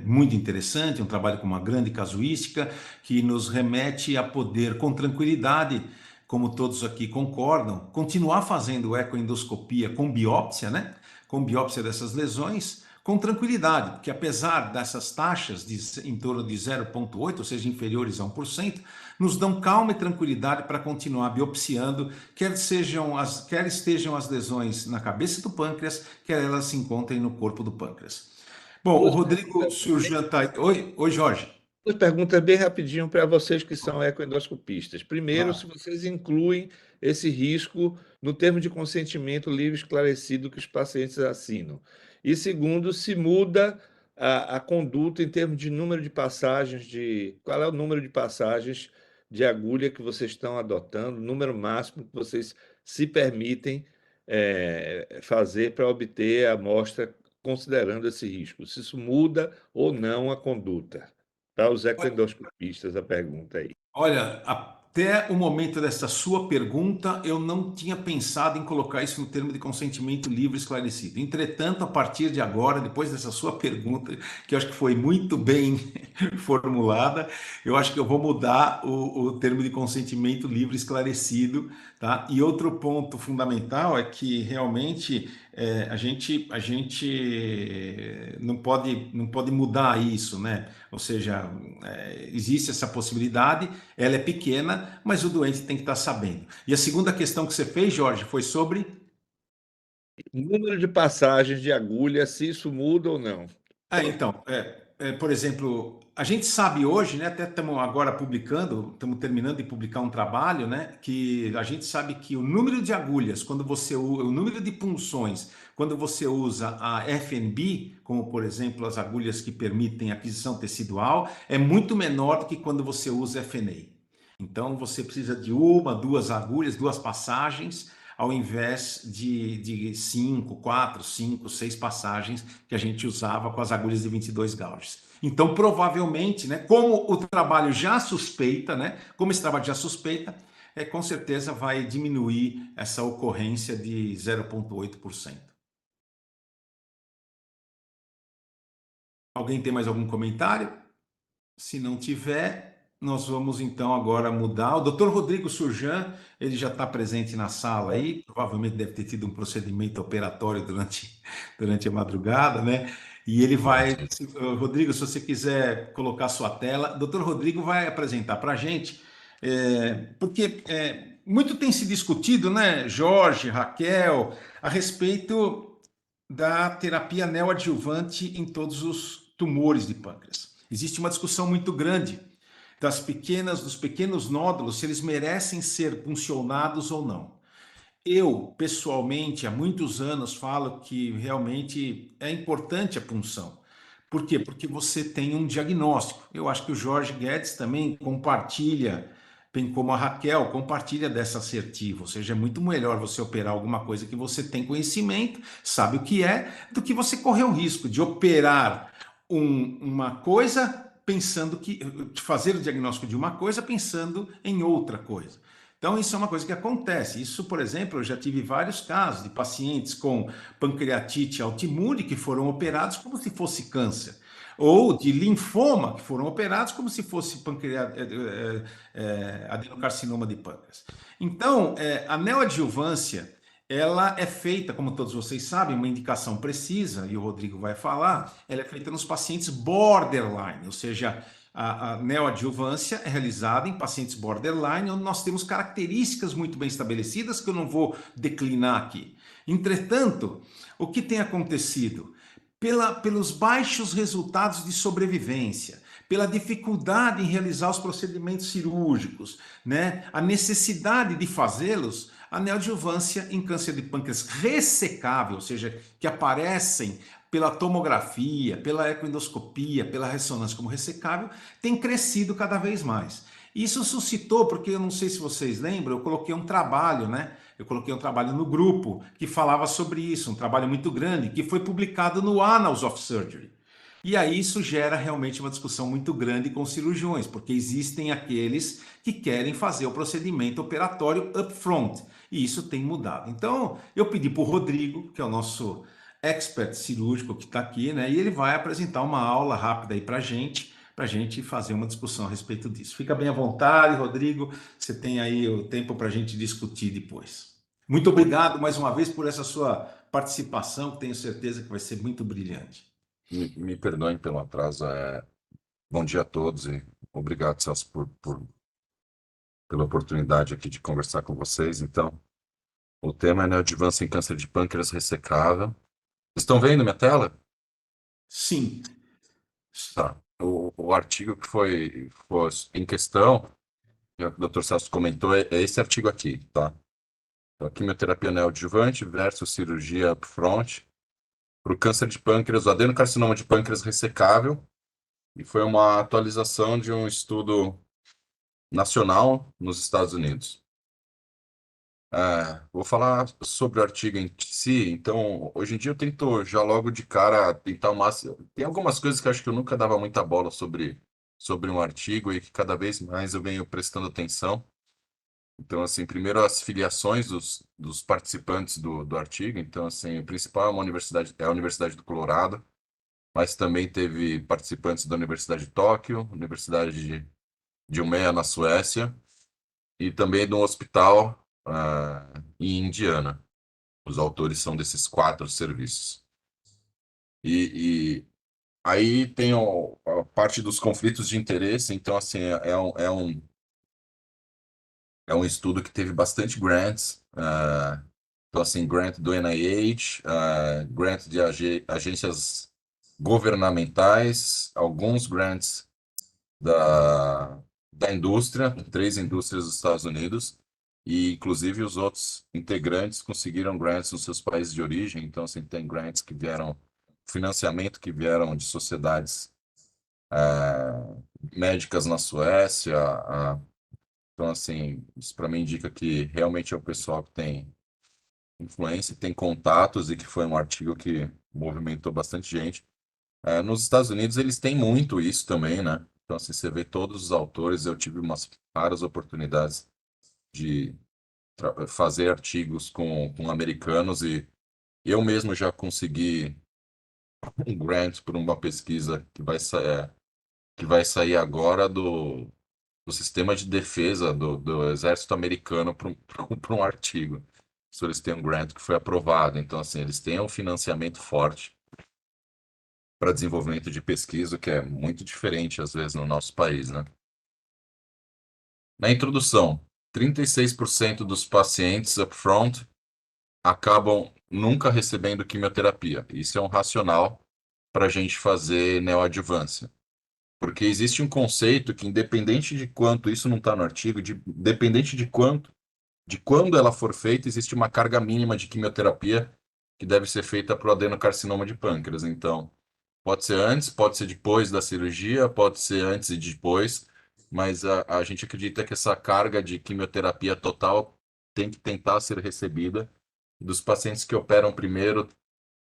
muito interessante, um trabalho com uma grande casuística, que nos remete a poder, com tranquilidade, como todos aqui concordam, continuar fazendo ecoendoscopia com biópsia, né? Com biópsia dessas lesões com tranquilidade, porque apesar dessas taxas em torno de 0,8, ou seja, inferiores a 1%, nos dão calma e tranquilidade para continuar biopsiando, quer estejam as lesões na cabeça do pâncreas, quer elas se encontrem no corpo do pâncreas. Bom, o Rodrigo Surjan está... Oi, Jorge. Duas perguntas bem rapidinho para vocês que são ecoendoscopistas. Primeiro, se Claro. vocês incluem esse risco no termo de consentimento livre e esclarecido que os pacientes assinam. E segundo, se muda a conduta em termos de número de passagens, qual é o número de passagens de agulha que vocês estão adotando, o número máximo que vocês se permitem fazer para obter a amostra considerando esse risco. Se isso muda ou não a conduta. Para os ecoendoscopistas, a pergunta aí. Olha, até o momento dessa sua pergunta, eu não tinha pensado em colocar isso no termo de consentimento livre e esclarecido. Entretanto, a partir de agora, depois dessa sua pergunta, que eu acho que foi muito bem formulada, eu acho que eu vou mudar o termo de consentimento livre e esclarecido, tá? E outro ponto fundamental é que realmente a gente não pode mudar isso, né? Ou seja, existe essa possibilidade, ela é pequena, mas o doente tem que estar sabendo. E a segunda questão que você fez, Jorge, foi sobre. Número de passagens de agulha, se isso muda ou não. Então, por exemplo, a gente sabe hoje, né, até estamos agora publicando, estamos terminando de publicar um trabalho, né, que a gente sabe que o número de agulhas, o número de punções, quando você usa a FNB, como por exemplo as agulhas que permitem aquisição tecidual, é muito menor do que quando você usa FNA. Então, você precisa de uma, duas agulhas, duas passagens, ao invés de 5, 4, 5, 6 passagens que a gente usava com as agulhas de 22 gauges. Então, provavelmente, né, como o trabalho já suspeita, né, como esse trabalho já suspeita, com certeza vai diminuir essa ocorrência de 0,8%. Alguém tem mais algum comentário? Se não tiver, nós vamos então agora mudar. O Dr. Rodrigo Surjan, ele já está presente na sala aí, provavelmente deve ter tido um procedimento operatório durante a madrugada, né? E ele vai, Rodrigo, se você quiser colocar sua tela, o Dr. Rodrigo vai apresentar para a gente, porque muito tem se discutido, né, Jorge, Raquel, a respeito da terapia neoadjuvante em todos os tumores de pâncreas. Existe uma discussão muito grande dos pequenos nódulos, se eles merecem ser puncionados ou não. Eu, pessoalmente, há muitos anos falo que realmente é importante a punção. Por quê? Porque você tem um diagnóstico. Eu acho que o Jorge Guedes também compartilha, bem como a Raquel, compartilha dessa assertiva. Ou seja, é muito melhor você operar alguma coisa que você tem conhecimento, sabe o que é, do que você correr o risco de operar uma coisa pensando de fazer o diagnóstico de uma coisa pensando em outra coisa. Então, isso é uma coisa que acontece. Isso, por exemplo, eu já tive vários casos de pacientes com pancreatite autoimune que foram operados como se fosse câncer, ou de linfoma que foram operados como se fosse adenocarcinoma de pâncreas. Então, a neoadjuvância, ela é feita, como todos vocês sabem, uma indicação precisa, e o Rodrigo vai falar, ela é feita nos pacientes borderline, ou seja, a neoadjuvância é realizada em pacientes borderline, onde nós temos características muito bem estabelecidas que eu não vou declinar aqui. Entretanto, o que tem acontecido? Pelos baixos resultados de sobrevivência, pela dificuldade em realizar os procedimentos cirúrgicos, né? A necessidade de fazê-los, a neoadjuvância em câncer de pâncreas ressecável, ou seja, que aparecem pela tomografia, pela ecoendoscopia, pela ressonância como ressecável, tem crescido cada vez mais. Isso suscitou, porque eu não sei se vocês lembram, eu coloquei um trabalho, né? Eu coloquei um trabalho no grupo que falava sobre isso, um trabalho muito grande, que foi publicado no Annals of Surgery. E aí isso gera realmente uma discussão muito grande com os cirurgiões, porque existem aqueles que querem fazer o procedimento operatório upfront, e isso tem mudado. Então, eu pedi para o Rodrigo, que é o nosso expert cirúrgico que está aqui, né? E ele vai apresentar uma aula rápida aí para a gente fazer uma discussão a respeito disso. Fica bem à vontade, Rodrigo, você tem aí o tempo para a gente discutir depois. Muito obrigado mais uma vez por essa sua participação, que tenho certeza que vai ser muito brilhante. Me perdoem pelo atraso. Bom dia a todos e obrigado, Celso, pela oportunidade aqui de conversar com vocês. Então, o tema é neoadjuvância em câncer de pâncreas ressecável. Estão vendo minha tela? Sim. Tá. o artigo que foi em questão, que o Dr. Celso comentou, é esse artigo aqui, tá? Então, quimioterapia neoadjuvante versus cirurgia upfront para o câncer de pâncreas, o adenocarcinoma de pâncreas ressecável, e foi uma atualização de um estudo nacional nos Estados Unidos. Vou falar sobre o artigo em si. Então, hoje em dia eu tento já logo de cara tentar o máximo. Tem algumas coisas que eu acho que eu nunca dava muita bola sobre um artigo e que cada vez mais eu venho prestando atenção. Então, assim, primeiro as filiações dos participantes do artigo. Então, assim, o principal é é a Universidade do Colorado, mas também teve participantes da Universidade de Tóquio, Universidade de Umeå na Suécia e também de um hospital em Indiana. Os autores são desses 4 serviços. E aí tem a parte dos conflitos de interesse. Então, assim, é um estudo que teve bastante grants. Então, assim, grant do NIH, grant de agências governamentais, alguns grants da, da indústria, 3 indústrias dos Estados Unidos, e inclusive os outros integrantes conseguiram grants nos seus países de origem. Então, assim, tem grants que vieram, financiamento que vieram de sociedades médicas na Suécia. Então, assim, isso para mim indica que realmente é o pessoal que tem influência, tem contatos, e que foi um artigo que movimentou bastante gente. Nos Estados Unidos eles têm muito isso também, né? Então, assim, você vê todos os autores. Eu tive umas raras oportunidades de fazer artigos com americanos, e eu mesmo já consegui um grant por uma pesquisa que vai sair agora do sistema de defesa do exército americano para um artigo. Se eles têm um grant que foi aprovado. Então, assim, eles têm um financiamento forte para desenvolvimento de pesquisa, que é muito diferente, às vezes, no nosso país, né? Na introdução, 36% dos pacientes upfront acabam nunca recebendo quimioterapia. Isso é um racional para a gente fazer neoadjuvância. Porque existe um conceito que, independente de quanto, isso não está no artigo, independente de quando ela for feita, existe uma carga mínima de quimioterapia que deve ser feita para o adenocarcinoma de pâncreas. Então, pode ser antes, pode ser depois da cirurgia, pode ser antes e depois, mas a gente acredita que essa carga de quimioterapia total tem que tentar ser recebida. Dos pacientes que operam primeiro,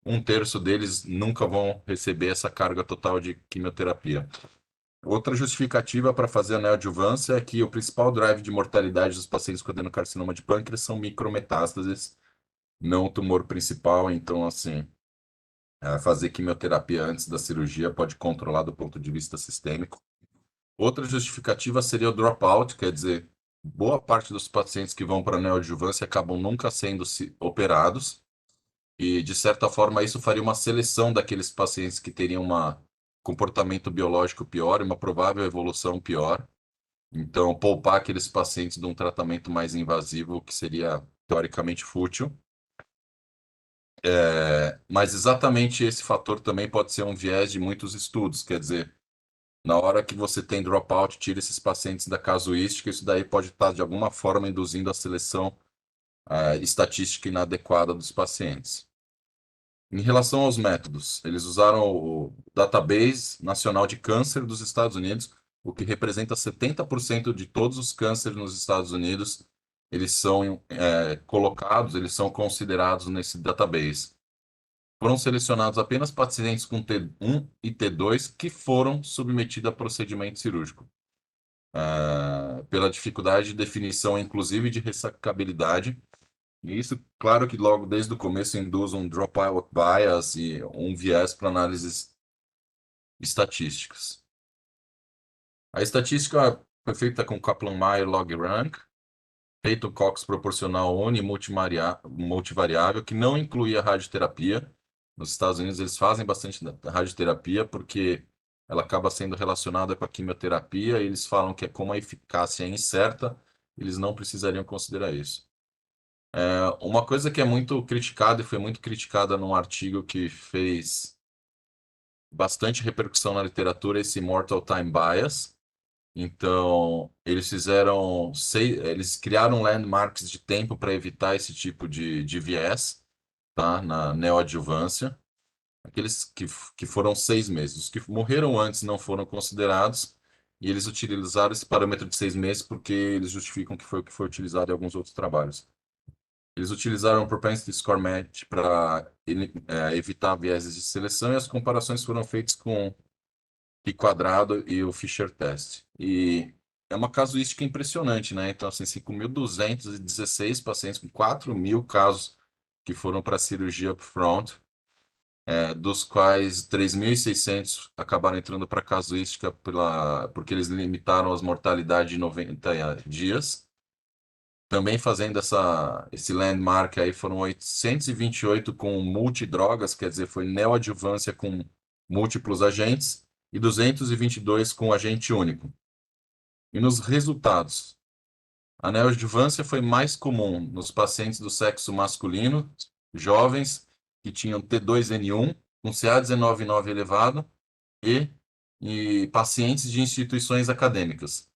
1/3 deles nunca vão receber essa carga total de quimioterapia. Outra justificativa para fazer a neoadjuvância é que o principal drive de mortalidade dos pacientes com adenocarcinoma de pâncreas são micrometástases, não o tumor principal. Então, assim, fazer quimioterapia antes da cirurgia pode controlar do ponto de vista sistêmico. Outra justificativa seria o dropout, quer dizer, boa parte dos pacientes que vão para a neoadjuvância acabam nunca sendo operados, e, de certa forma, isso faria uma seleção daqueles pacientes que teriam um comportamento biológico pior e uma provável evolução pior. Então, poupar aqueles pacientes de um tratamento mais invasivo, que seria teoricamente fútil. Mas exatamente esse fator também pode ser um viés de muitos estudos. Quer dizer, na hora que você tem dropout, tira esses pacientes da casuística, isso daí pode estar, de alguma forma, induzindo a seleção estatística inadequada dos pacientes. Em relação aos métodos, eles usaram o Database Nacional de Câncer dos Estados Unidos, o que representa 70% de todos os cânceres nos Estados Unidos. Eles são colocados, eles são considerados nesse database. Foram selecionados apenas pacientes com T1 e T2 que foram submetidos a procedimento cirúrgico, pela dificuldade de definição, inclusive, de ressecabilidade. E isso, claro que logo desde o começo induz um dropout bias e um viés para análises estatísticas. A estatística foi feita com Kaplan-Meier log-rank, feito Cox proporcional uni multivariável, que não incluía radioterapia. Nos Estados Unidos eles fazem bastante radioterapia porque ela acaba sendo relacionada com a quimioterapia, e eles falam que como a eficácia é incerta, eles não precisariam considerar isso. Uma coisa que é muito criticada, e foi muito criticada num artigo que fez bastante repercussão na literatura esse Mortal Time Bias. Então, eles criaram landmarks de tempo para evitar esse tipo de viés, tá? Na neoadjuvância. Aqueles que foram 6 meses. Os que morreram antes não foram considerados, e eles utilizaram esse parâmetro de 6 meses porque eles justificam que foi o que foi utilizado em alguns outros trabalhos. Eles utilizaram o Propensity Score Match para evitar vieses de seleção, e as comparações foram feitas com pi quadrado e o Fisher Test. E é uma casuística impressionante, né? Então, assim, 5.216 pacientes com 4.000 casos que foram para cirurgia upfront, dos quais 3.600 acabaram entrando para casuística porque eles limitaram as mortalidades de 90 dias. Também fazendo esse landmark aí, foram 828 com multidrogas, quer dizer, foi neoadjuvância com múltiplos agentes, e 222 com agente único. E nos resultados, a neoadjuvância foi mais comum nos pacientes do sexo masculino, jovens, que tinham T2N1, com CA19-9 elevado, e pacientes de instituições acadêmicas.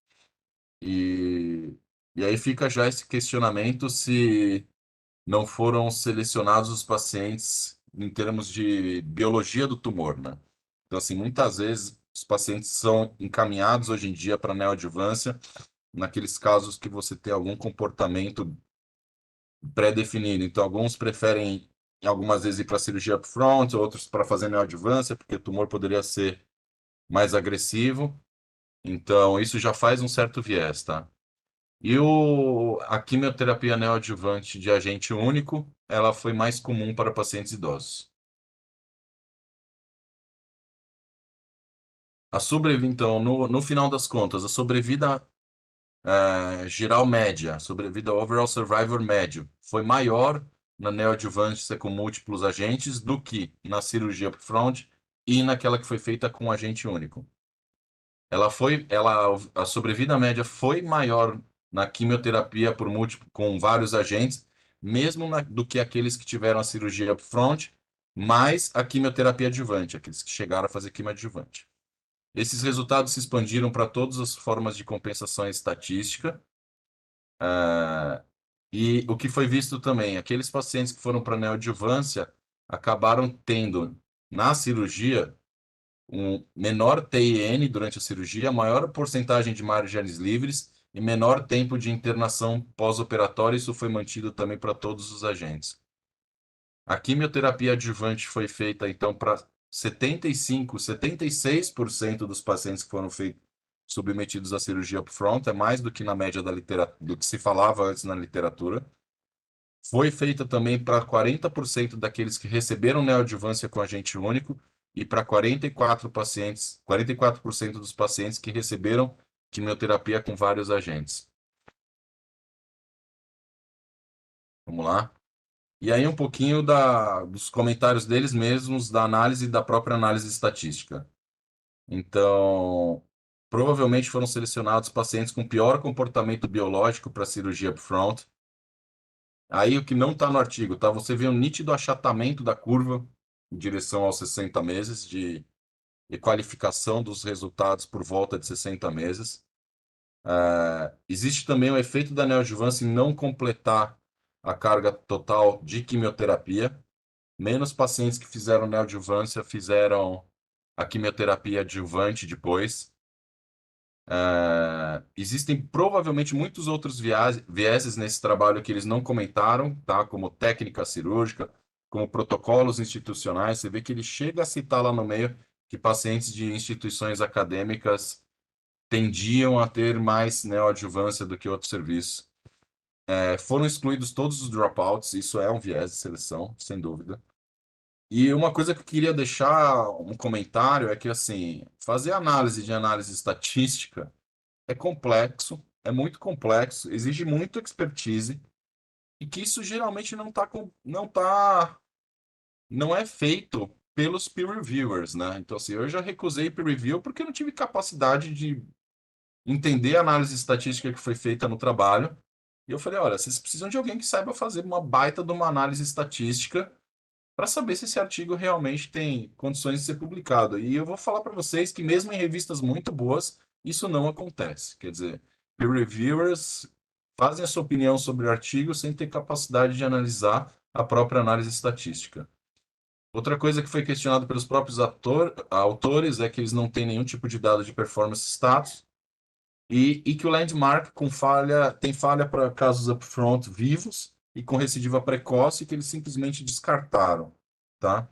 E aí fica já esse questionamento se não foram selecionados os pacientes em termos de biologia do tumor, né? Então, assim, muitas vezes os pacientes são encaminhados hoje em dia para neoadjuvância naqueles casos que você tem algum comportamento pré-definido. Então, alguns preferem, algumas vezes, ir para cirurgia upfront, outros para fazer neoadjuvância, porque o tumor poderia ser mais agressivo. Então, isso já faz um certo viés, tá? E a quimioterapia neoadjuvante de agente único, ela foi mais comum para pacientes idosos. Então, no final das contas, a sobrevida geral média, sobrevida overall survivor médio, foi maior na neoadjuvância com múltiplos agentes do que na cirurgia upfront e naquela que foi feita com agente único. A sobrevida média foi maior na quimioterapia por múltiplo, com vários agentes, mesmo do que aqueles que tiveram a cirurgia upfront, mais a quimioterapia adjuvante, aqueles que chegaram a fazer quimioadjuvante. Esses resultados se expandiram para todas as formas de compensação estatística, e o que foi visto também, aqueles pacientes que foram para neoadjuvância acabaram tendo, na cirurgia, um menor TIN durante a cirurgia, maior porcentagem de margens livres e menor tempo de internação pós-operatória. Isso foi mantido também para todos os agentes. A quimioterapia adjuvante foi feita, então, para 76% dos pacientes que foram submetidos à cirurgia upfront, é mais do que na média da literatura, do que se falava antes na literatura. Foi feita também para 40% daqueles que receberam neoadjuvância com agente único e para 44% dos pacientes que receberam quimioterapia com vários agentes. Vamos lá. E aí um pouquinho dos comentários deles mesmos, da análise da própria análise estatística. Então, provavelmente foram selecionados pacientes com pior comportamento biológico para cirurgia upfront. Aí o que não está no artigo, tá? Você vê um nítido achatamento da curva em direção aos 60 meses de qualificação dos resultados por volta de 60 meses. Existe também o efeito da neoadjuvância em não completar a carga total de quimioterapia. Menos pacientes que fizeram neoadjuvância fizeram a quimioterapia adjuvante depois. Existem provavelmente muitos outros vieses nesse trabalho que eles não comentaram, tá? Como técnica cirúrgica, como protocolos institucionais. Você vê que ele chega a citar lá no meio que pacientes de instituições acadêmicas tendiam a ter mais neoadjuvância do que outros serviços. Foram excluídos todos os dropouts, isso é um viés de seleção, sem dúvida. E uma coisa que eu queria deixar um comentário é que, assim, fazer análise de análise estatística é complexo, é muito complexo, exige muita expertise, e que isso geralmente não é feito pelos peer reviewers, né? Então, assim, eu já recusei peer review porque eu não tive capacidade de entender a análise estatística que foi feita no trabalho. E eu falei, olha, vocês precisam de alguém que saiba fazer uma baita de uma análise estatística para saber se esse artigo realmente tem condições de ser publicado. E eu vou falar para vocês que mesmo em revistas muito boas, isso não acontece. Quer dizer, peer reviewers fazem a sua opinião sobre o artigo sem ter capacidade de analisar a própria análise estatística. Outra coisa que foi questionada pelos próprios autores é que eles não têm nenhum tipo de dado de performance status e que o landmark tem falha para casos upfront vivos e com recidiva precoce que eles simplesmente descartaram, tá?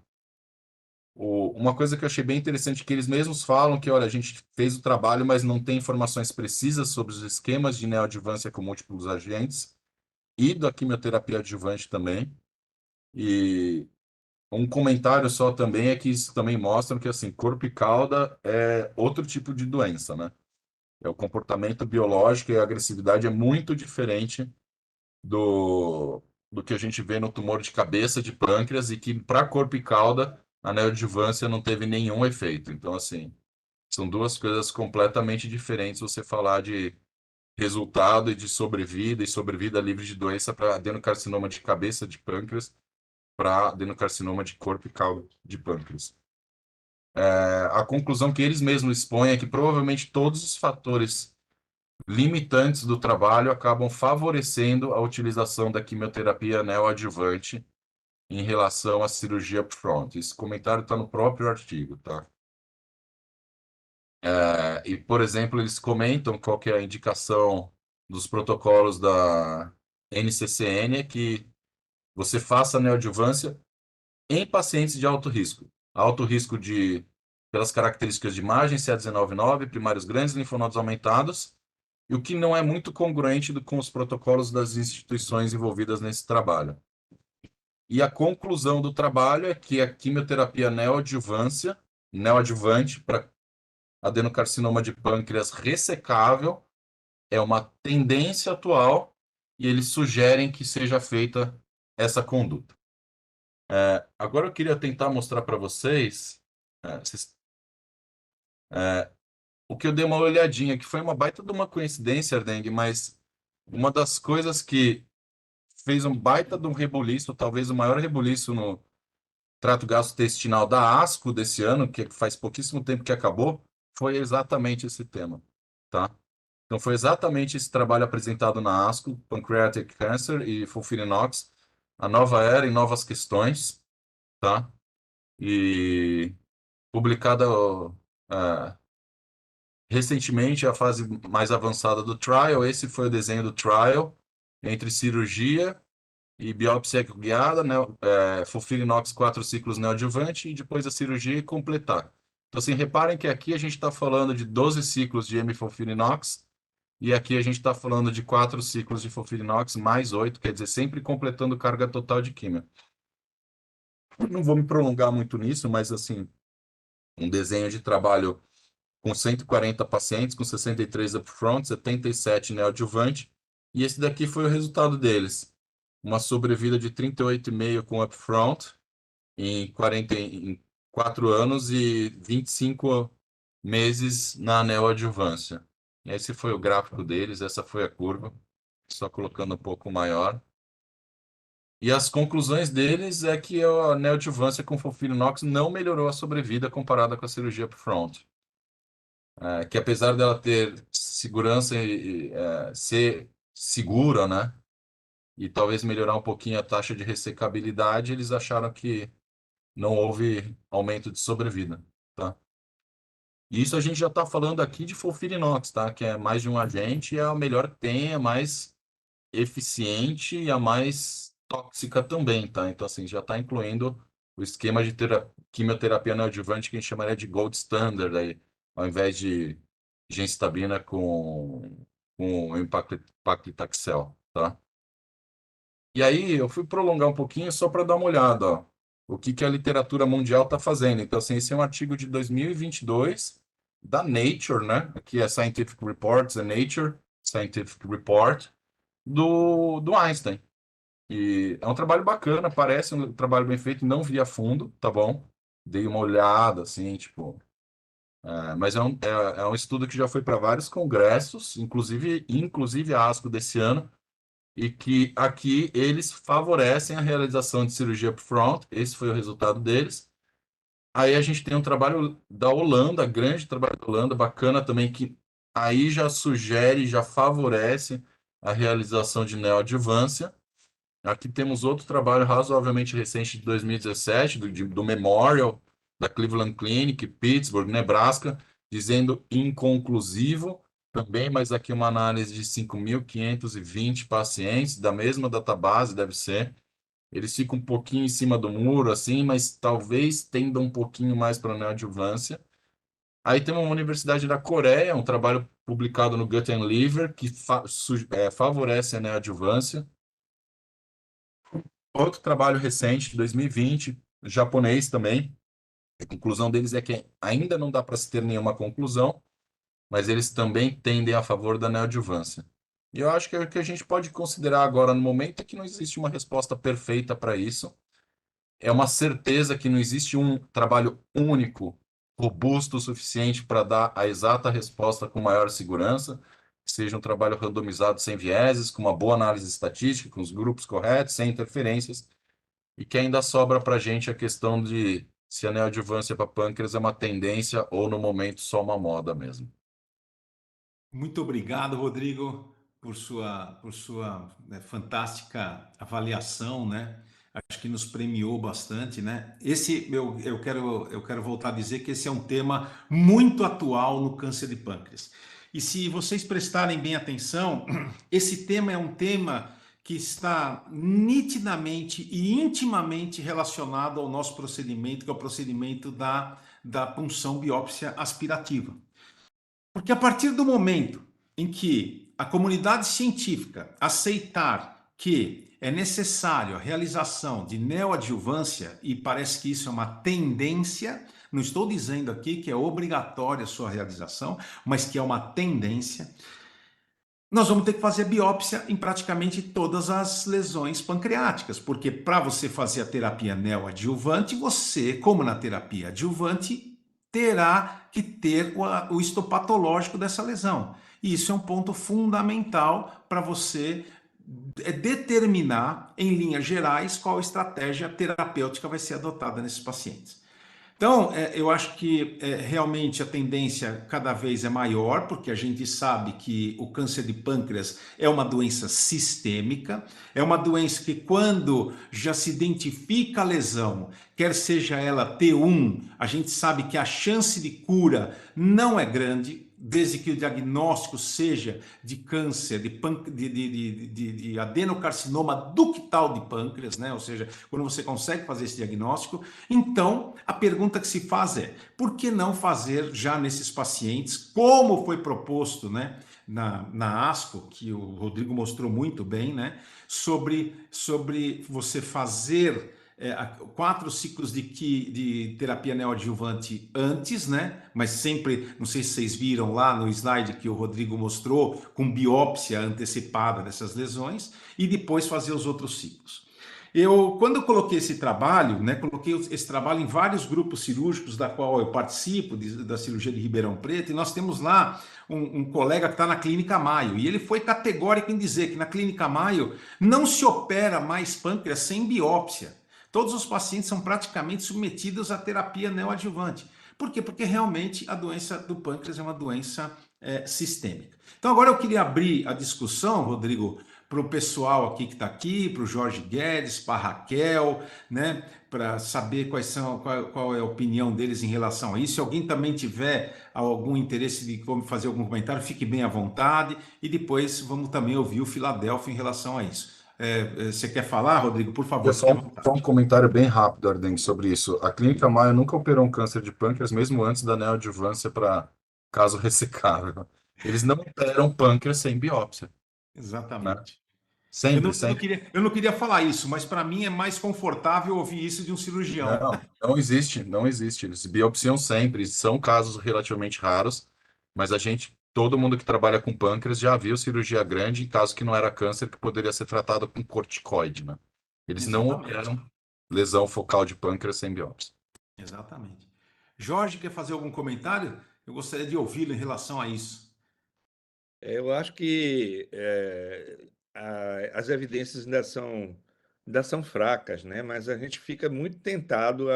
Uma coisa que eu achei bem interessante é que eles mesmos falam que, olha, a gente fez o trabalho, mas não tem informações precisas sobre os esquemas de neoadjuvância com múltiplos agentes e da quimioterapia adjuvante também. E um comentário só também é que isso também mostra que, assim, corpo e cauda é outro tipo de doença, né? É o comportamento biológico e a agressividade é muito diferente do, do que a gente vê no tumor de cabeça de pâncreas e que para corpo e cauda a neoadjuvância não teve nenhum efeito. Então, assim, são duas coisas completamente diferentes você falar de resultado e de sobrevida e sobrevida livre de doença para adenocarcinoma de cabeça de pâncreas para adenocarcinoma de corpo e cauda de pâncreas. A conclusão que eles mesmos expõem é que provavelmente todos os fatores limitantes do trabalho acabam favorecendo a utilização da quimioterapia neoadjuvante em relação à cirurgia upfront. Esse comentário está no próprio artigo, tá? E, por exemplo, eles comentam qual que é a indicação dos protocolos da NCCN, é que você faça a neoadjuvância em pacientes de alto risco pelas características de imagem, CA19-9, primários grandes, linfonodos aumentados, e o que não é muito congruente com os protocolos das instituições envolvidas nesse trabalho. E a conclusão do trabalho é que a quimioterapia neoadjuvante para adenocarcinoma de pâncreas ressecável é uma tendência atual e eles sugerem que seja feita essa conduta. Agora eu queria tentar mostrar para vocês, o que eu dei uma olhadinha, que foi uma baita de uma coincidência, Ardengue, mas uma das coisas que fez um baita de um rebuliço, talvez o maior rebuliço no trato gastrointestinal da ASCO desse ano, que faz pouquíssimo tempo que acabou, foi exatamente esse tema, tá? Então foi exatamente esse trabalho apresentado na ASCO, Pancreatic Cancer e FOLFIRINOX, a nova era e novas questões, tá? E publicada recentemente a fase mais avançada do trial. Esse foi o desenho do trial entre cirurgia e biópsia guiada, né, FOLFIRINOX 4 ciclos neoadjuvante e depois a cirurgia e completar. Então, assim, reparem que aqui a gente está falando de 12 ciclos de M-FOLFIRINOX e aqui a gente está falando de 4 ciclos de FOLFIRINOX mais 8, quer dizer, sempre completando carga total de quimio. Não vou me prolongar muito nisso, mas, assim, um desenho de trabalho com 140 pacientes, com 63 upfront, 77 neoadjuvante, e esse daqui foi o resultado deles. Uma sobrevida de 38,5 com upfront em 44 anos e 25 meses na neoadjuvância. Esse foi o gráfico deles, essa foi a curva, só colocando um pouco maior. E as conclusões deles é que a neoadjuvância com FOLFIRINOX não melhorou a sobrevida comparada com a cirurgia upfront. Que apesar dela ter segurança e ser segura, né? E talvez melhorar um pouquinho a taxa de ressecabilidade, eles acharam que não houve aumento de sobrevida, tá? E isso a gente já está falando aqui de FOLFIRINOX, tá? Que é mais de um agente, é a melhor que tem, é mais eficiente e a mais tóxica também, tá? Então, assim, já está incluindo o esquema de quimioterapia neoadjuvante que a gente chamaria de gold standard, aí, ao invés de gemcitabina com paclitaxel, tá? E aí eu fui prolongar um pouquinho só para dar uma olhada, ó, o que que a literatura mundial está fazendo. Então, assim, esse é um artigo de 2022 da Nature, né? Aqui é Scientific Reports, é Nature Scientific Report, do Einstein. E é um trabalho bacana, parece um trabalho bem feito, não vi a fundo, tá bom? Dei uma olhada, assim, tipo... mas é um estudo que já foi para vários congressos, inclusive a ASCO desse ano, e que aqui eles favorecem a realização de cirurgia upfront, esse foi o resultado deles. Aí a gente tem um trabalho da Holanda, grande trabalho da Holanda, bacana também, que aí já sugere, já favorece a realização de neoadjuvância. Aqui temos outro trabalho razoavelmente recente de 2017, do Memorial, da Cleveland Clinic, Pittsburgh, Nebraska, dizendo inconclusivo também, mas aqui uma análise de 5.520 pacientes, da mesma database, deve ser. Eles ficam um pouquinho em cima do muro, assim, mas talvez tenda um pouquinho mais para a neoadjuvância. Aí tem uma universidade da Coreia, um trabalho publicado no Gut and Liver, que favorece a neoadjuvância. Outro trabalho recente, de 2020, japonês também. A conclusão deles é que ainda não dá para se ter nenhuma conclusão, mas eles também tendem a favor da neoadjuvância. E eu acho que o que a gente pode considerar agora no momento é que não existe uma resposta perfeita para isso. É uma certeza que não existe um trabalho único, robusto o suficiente para dar a exata resposta com maior segurança, que seja um trabalho randomizado sem vieses, com uma boa análise estatística, com os grupos corretos, sem interferências, e que ainda sobra para a gente a questão de se a neoadjuvância para pâncreas é uma tendência ou no momento só uma moda mesmo. Muito obrigado, Rodrigo, por sua fantástica avaliação, né? Acho que nos premiou bastante, né? Eu quero voltar a dizer que esse é um tema muito atual no câncer de pâncreas. E se vocês prestarem bem atenção, esse tema é um tema que está nitidamente e intimamente relacionado ao nosso procedimento, que é o procedimento da punção biópsia aspirativa. Porque a partir do momento em que a comunidade científica aceitar que é necessário a realização de neoadjuvância, e parece que isso é uma tendência, não estou dizendo aqui que é obrigatória a sua realização, mas que é uma tendência, nós vamos ter que fazer biópsia em praticamente todas as lesões pancreáticas, porque para você fazer a terapia neoadjuvante, você, como na terapia adjuvante, terá que ter o histopatológico dessa lesão. E isso é um ponto fundamental para você determinar, em linhas gerais, qual estratégia terapêutica vai ser adotada nesses pacientes. Então, eu acho que realmente a tendência cada vez é maior, porque a gente sabe que o câncer de pâncreas é uma doença sistêmica, é uma doença que quando já se identifica a lesão, quer seja ela T1, a gente sabe que a chance de cura não é grande, desde que o diagnóstico seja de câncer, de adenocarcinoma ductal de pâncreas, né? Ou seja, quando você consegue fazer esse diagnóstico, então a pergunta que se faz é, por que não fazer já nesses pacientes, como foi proposto, né? Na ASCO, que o Rodrigo mostrou muito bem, né? Sobre você fazer 4 ciclos de terapia neoadjuvante antes, né? Mas sempre, não sei se vocês viram lá no slide que o Rodrigo mostrou, com biópsia antecipada dessas lesões, e depois fazer os outros ciclos. Quando eu coloquei esse trabalho, né, coloquei esse trabalho em vários grupos cirúrgicos da qual eu participo, da cirurgia de Ribeirão Preto, e nós temos lá um colega que está na Clínica Maio, e ele foi categórico em dizer que na Clínica Maio não se opera mais pâncreas sem biópsia. Todos os pacientes são praticamente submetidos à terapia neoadjuvante. Por quê? Porque realmente a doença do pâncreas é uma doença sistêmica. Então agora eu queria abrir a discussão, Rodrigo, para o pessoal aqui que está aqui, para o Jorge Guedes, para a Raquel, né, para saber qual é a opinião deles em relação a isso. Se alguém também tiver algum interesse de fazer algum comentário, fique bem à vontade, e depois vamos também ouvir o Filadélfio em relação a isso. Você quer falar, Rodrigo? Por favor, fique à vontade. Só um comentário bem rápido, Arden, sobre isso. A Clínica Maio nunca operou um câncer de pâncreas, mesmo antes da neoadjuvância para caso ressecável. Eles não operam pâncreas sem biópsia, né? Exatamente. Sempre, sempre. Eu não queria falar isso, mas para mim é mais confortável ouvir isso de um cirurgião. Não existe, não existe. Eles biopsiam sempre. São casos relativamente raros, mas todo mundo que trabalha com pâncreas já viu cirurgia grande em caso que não era câncer, que poderia ser tratado com corticoide, né? Eles não Exatamente. operam lesão focal de pâncreas sem biópsia. Exatamente. Jorge, quer fazer algum comentário? Eu gostaria de ouvi-lo em relação a isso. Eu acho que as evidências ainda são fracas, né? Mas a gente fica muito tentado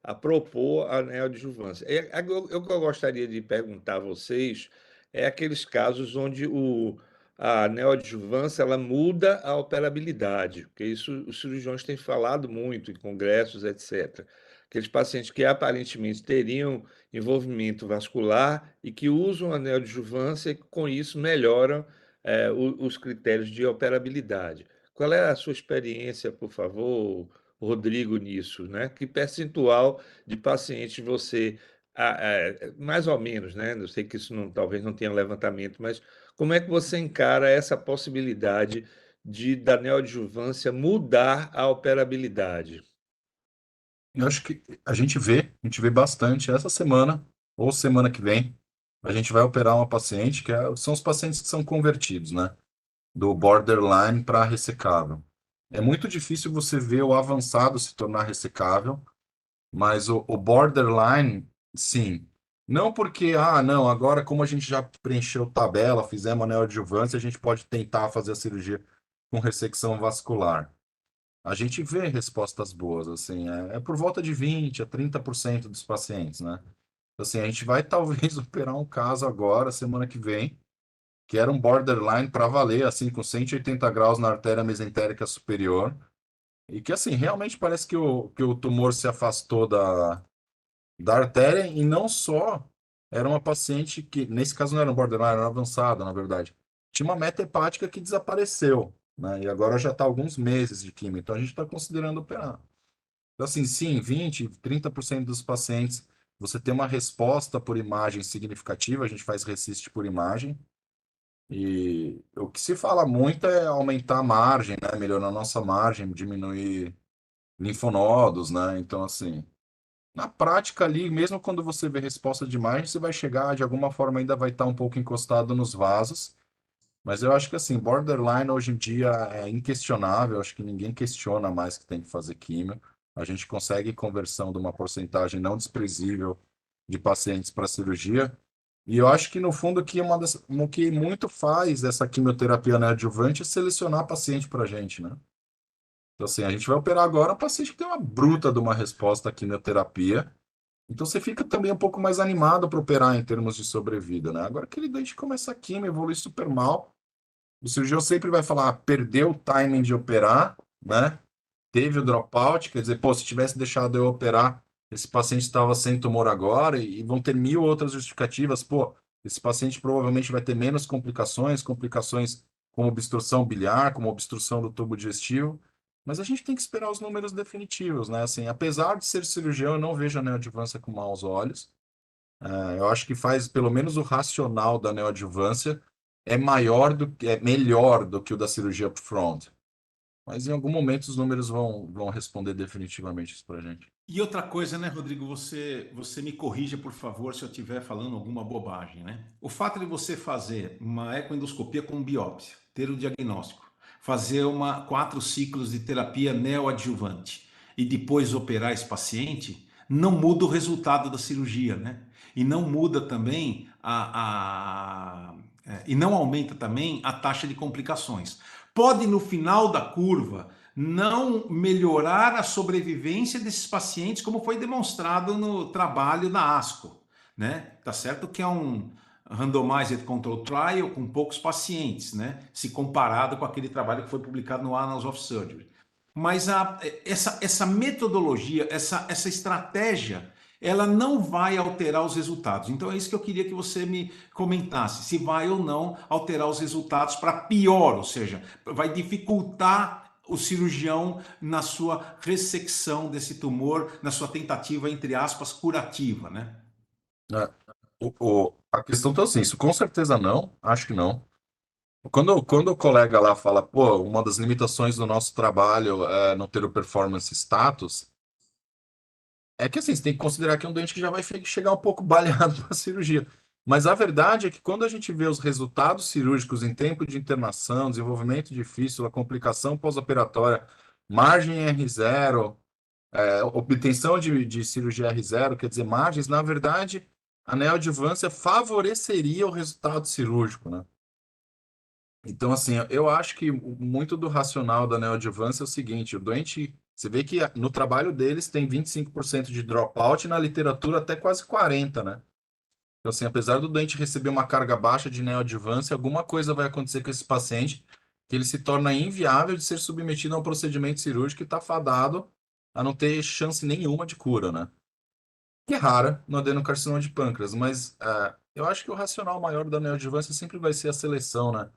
a propor a neoadjuvância. O que eu gostaria de perguntar a vocês é aqueles casos onde a neoadjuvância ela muda a operabilidade, porque isso os cirurgiões têm falado muito em congressos, etc. Aqueles pacientes que aparentemente teriam envolvimento vascular e que usam a neoadjuvância e com isso melhoram os critérios de operabilidade. Qual é a sua experiência, por favor, Rodrigo, nisso, né? Que percentual de pacientes você, mais ou menos, né? Eu sei que isso talvez não tenha levantamento, mas como é que você encara essa possibilidade da neoadjuvância mudar a operabilidade? Eu acho que a gente vê bastante essa semana ou semana que vem. A gente vai operar uma paciente são os pacientes que são convertidos, né? Do borderline para ressecável. É muito difícil você ver o avançado se tornar ressecável, mas o borderline, sim. Não porque, não, agora como a gente já preencheu tabela, fizemos a neoadjuvância, a gente pode tentar fazer a cirurgia com ressecção vascular. A gente vê respostas boas, assim, é por volta de 20 a 30% dos pacientes, né? Assim, a gente vai talvez operar um caso agora, semana que vem, que era um borderline para valer, assim, com 180 graus na artéria mesentérica superior, e que, assim, realmente parece que o tumor se afastou da artéria, e não só era uma paciente que, nesse caso não era um borderline, era avançada, na verdade. Tinha uma meta hepática que desapareceu, né? E agora já está alguns meses de quimio, então a gente está considerando operar. Então, assim, sim, 20, 30% dos pacientes, você tem uma resposta por imagem significativa, a gente faz RECIST por imagem, e o que se fala muito é aumentar a margem, né? Melhorar a nossa margem, diminuir linfonodos, né? Então, assim, na prática ali, mesmo quando você vê resposta de imagem, você vai chegar, de alguma forma ainda vai estar um pouco encostado nos vasos, mas eu acho que assim, borderline hoje em dia é inquestionável, acho que ninguém questiona mais que tem que fazer químio. A gente consegue conversão de uma porcentagem não desprezível de pacientes para cirurgia. E eu acho que no fundo que o que muito faz essa quimioterapia neoadjuvante é selecionar paciente para a gente, né? Então assim, a gente vai operar agora um paciente que tem uma bruta de uma resposta à quimioterapia. Então você fica também um pouco mais animado para operar em termos de sobrevida, né? Agora aquele doente começa a quimio, evolui super mal. O cirurgião sempre vai falar, perdeu o timing de operar, né? Teve o dropout, quer dizer, pô, se tivesse deixado eu operar, esse paciente estava sem tumor agora, e vão ter mil outras justificativas. Pô, esse paciente provavelmente vai ter menos complicações, complicações como obstrução biliar, como obstrução do tubo digestivo. Mas a gente tem que esperar os números definitivos, né? Assim, apesar de ser cirurgião, eu não vejo a neoadjuvância com maus olhos. Eu acho que faz pelo menos o racional da neoadjuvância é melhor do que o da cirurgia upfront. Mas em algum momento os números vão responder definitivamente isso pra gente. E outra coisa, né, Rodrigo, você me corrija, por favor, se eu estiver falando alguma bobagem, né? O fato de você fazer uma ecoendoscopia com biópsia, ter o diagnóstico, fazer 4 ciclos de terapia neoadjuvante e depois operar esse paciente, não muda o resultado da cirurgia, né? E não muda também e não aumenta também a taxa de complicações. Pode, no final da curva, não melhorar a sobrevivência desses pacientes, como foi demonstrado no trabalho da ASCO, né? Tá certo que é um randomized control trial com poucos pacientes, né? Se comparado com aquele trabalho que foi publicado no Annals of Surgery. Mas essa metodologia, essa estratégia, ela não vai alterar os resultados. Então é isso que eu queria que você me comentasse, se vai ou não alterar os resultados para pior, ou seja, vai dificultar o cirurgião na sua ressecção desse tumor, na sua tentativa, entre aspas, curativa, né? É, a questão tá assim, isso com certeza não, acho que não. Quando o colega lá fala, pô, uma das limitações do nosso trabalho é não ter o performance status, é que assim, você tem que considerar que é um doente que já vai chegar um pouco baleado para a cirurgia. Mas a verdade é que quando a gente vê os resultados cirúrgicos em tempo de internação, desenvolvimento de fístula, complicação pós-operatória, margem R0, obtenção de cirurgia R0, quer dizer, margens, na verdade, a neoadjuvância favoreceria o resultado cirúrgico, né? Então, assim, eu acho que muito do racional da neoadjuvância é o seguinte: o doente, você vê que no trabalho deles tem 25% de dropout, e na literatura até quase 40%, né? Então, assim, apesar do doente receber uma carga baixa de neoadjuvância, alguma coisa vai acontecer com esse paciente que ele se torna inviável de ser submetido a um procedimento cirúrgico que está fadado a não ter chance nenhuma de cura, né? Que é rara no adenocarcinoma de pâncreas, mas eu acho que o racional maior da neoadjuvância sempre vai ser a seleção, né?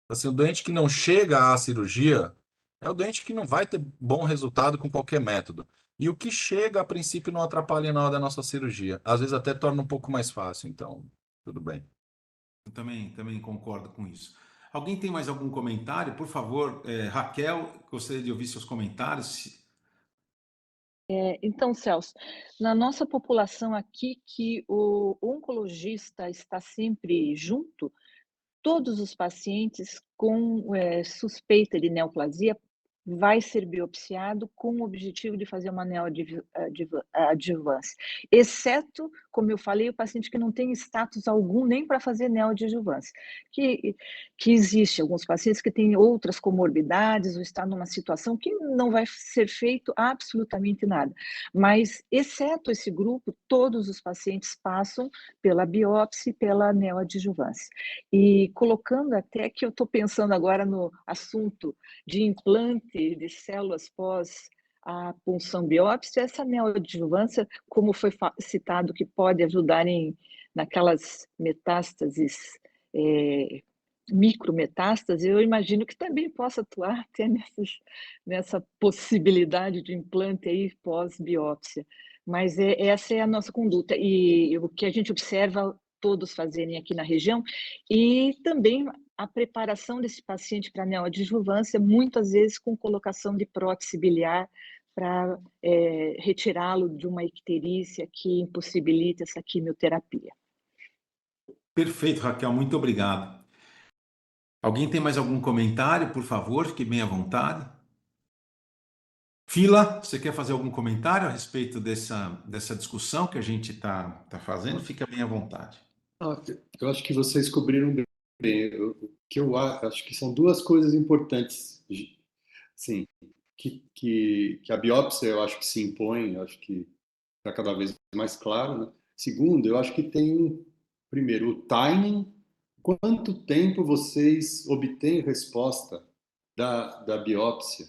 Assim, o doente que não chega à cirurgia é o doente que não vai ter bom resultado com qualquer método. E o que chega, a princípio, não atrapalha nada a nossa cirurgia. Às vezes até torna um pouco mais fácil, então, tudo bem. Eu também concordo com isso. Alguém tem mais algum comentário? Por favor, Raquel, gostaria de ouvir seus comentários. Então, Celso, na nossa população aqui, que o oncologista está sempre junto, todos os pacientes com suspeita de neoplasia vai ser biopsiado com o objetivo de fazer uma neoadjuvância, exceto, como eu falei, o paciente que não tem status algum nem para fazer neoadjuvância, que existe alguns pacientes que têm outras comorbidades ou está numa situação que não vai ser feito absolutamente nada, mas exceto esse grupo, todos os pacientes passam pela biópsia e pela neoadjuvância. E colocando até que eu estou pensando agora no assunto de implante de células pós a punção biópsia, essa neoadjuvância, como foi citado, que pode ajudar naquelas metástases, micrometástases, eu imagino que também possa atuar até nessa possibilidade de implante aí pós-biópsia. Mas essa é a nossa conduta, e o que a gente observa todos fazerem aqui na região, e também a preparação desse paciente para neoadjuvância, muitas vezes com colocação de prótese biliar para retirá-lo de uma icterícia que impossibilita essa quimioterapia. Perfeito, Raquel, muito obrigado. Alguém tem mais algum comentário, por favor? Fique bem à vontade. Fila, você quer fazer algum comentário a respeito dessa discussão que a gente está fazendo? Fica bem à vontade. Eu acho que vocês cobriram bem. O que eu acho que são duas coisas importantes, sim, que a biópsia eu acho que se impõe, eu acho que está cada vez mais claro, né? Segundo, eu acho que tem, primeiro, o timing, quanto tempo vocês obtêm resposta da biópsia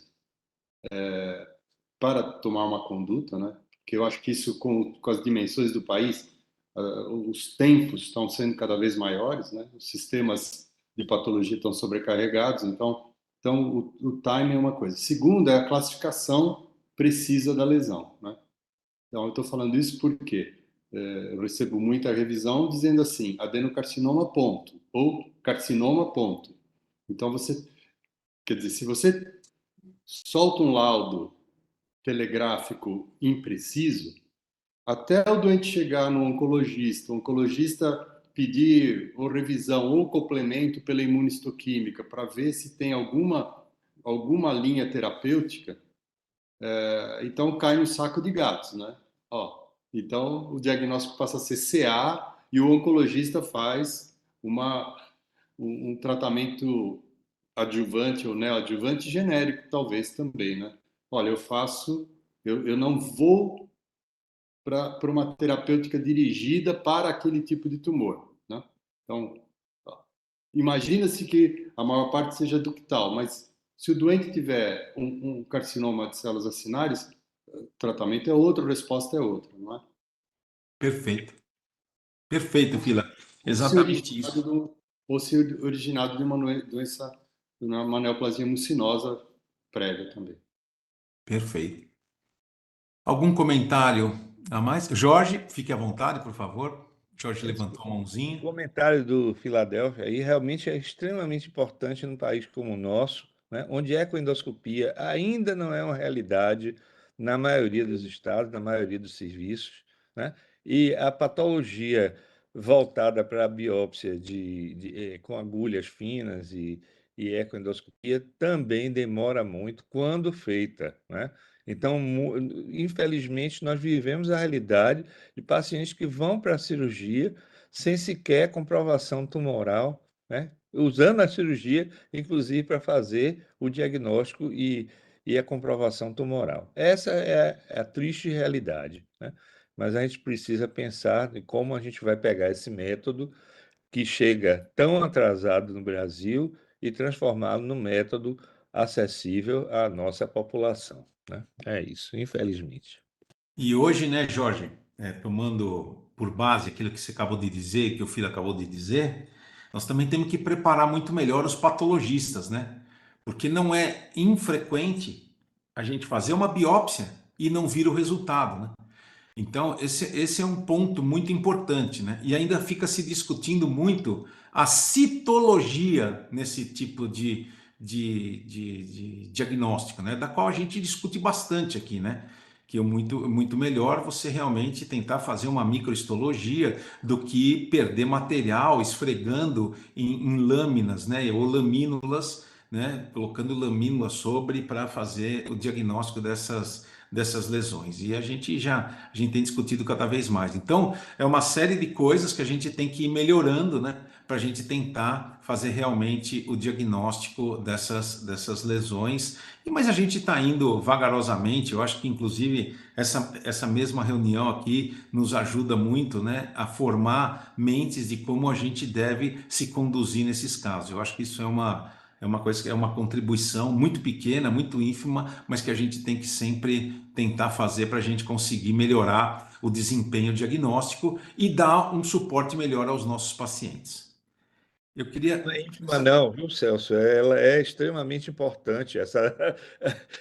para tomar uma conduta, né? Porque eu acho que isso, com as dimensões do país, os tempos estão sendo cada vez maiores, né? Os sistemas de patologia estão sobrecarregados, então o timing é uma coisa. Segundo, é a classificação precisa da lesão, né? Então, eu estou falando isso porque eu recebo muita revisão dizendo assim, adenocarcinoma ponto, ou carcinoma ponto. Então, quer dizer, se você solta um laudo telegráfico impreciso, até o doente chegar no oncologista, o oncologista pedir ou revisão ou complemento pela imunistoquímica para ver se tem alguma linha terapêutica, então cai no saco de gatos, né? Ó, então o diagnóstico passa a ser CA e o oncologista faz um tratamento adjuvante ou neoadjuvante genérico, talvez também, né? Olha, eu não vou para uma terapêutica dirigida para aquele tipo de tumor, né? Então, imagina-se que a maior parte seja ductal, mas se o doente tiver um carcinoma de células acinárias, o tratamento é outro, a resposta é outra, não é? Perfeito. Perfeito, Fila. Se Exatamente isso. ou se originado de uma doença, de uma neoplasia mucinosa prévia também. Perfeito. Algum comentário a mais? Jorge, fique à vontade, por favor. Jorge levantou a O mãozinha. comentário do Filadélfia aí realmente é extremamente importante num país como o nosso, né, onde a ecoendoscopia ainda não é uma realidade na maioria dos estados, na maioria dos serviços, né, e a patologia voltada para a biópsia com agulhas finas e ecoendoscopia também demora muito quando feita, né? Então, infelizmente, nós vivemos a realidade de pacientes que vão para a cirurgia sem sequer comprovação tumoral, né? usando a cirurgia, inclusive para fazer o diagnóstico e a comprovação tumoral. Essa é a triste realidade, né? Mas a gente precisa pensar em como a gente vai pegar esse método que chega tão atrasado no Brasil e transformá-lo num método acessível à nossa população, né? É isso, infelizmente. E hoje, né, Jorge, tomando por base aquilo que você acabou de dizer, que o filho acabou de dizer, nós também temos que preparar muito melhor os patologistas, né? Porque não é infrequente a gente fazer uma biópsia e não vir o resultado, né? Então, esse é um ponto muito importante, né? E ainda fica se discutindo muito a citologia nesse tipo de diagnóstico, né? Da qual a gente discute bastante aqui, né? Que é muito melhor você realmente tentar fazer uma microhistologia do que perder material esfregando em lâminas, né? Ou lamínulas, né? Colocando lamínulas sobre para fazer o diagnóstico dessas lesões. E a gente tem discutido cada vez mais. Então, é uma série de coisas que a gente tem que ir melhorando, né, para a gente tentar fazer realmente o diagnóstico dessas lesões. Mas a gente está indo vagarosamente. Eu acho que, inclusive, essa mesma reunião aqui nos ajuda muito, né, a formar mentes de como a gente deve se conduzir nesses casos. Eu acho que isso é uma coisa que é uma contribuição muito pequena, muito ínfima, mas que a gente tem que sempre tentar fazer para a gente conseguir melhorar o desempenho diagnóstico e dar um suporte melhor aos nossos pacientes. Eu Não queria. é íntima, não, viu, Celso? Ela é extremamente importante.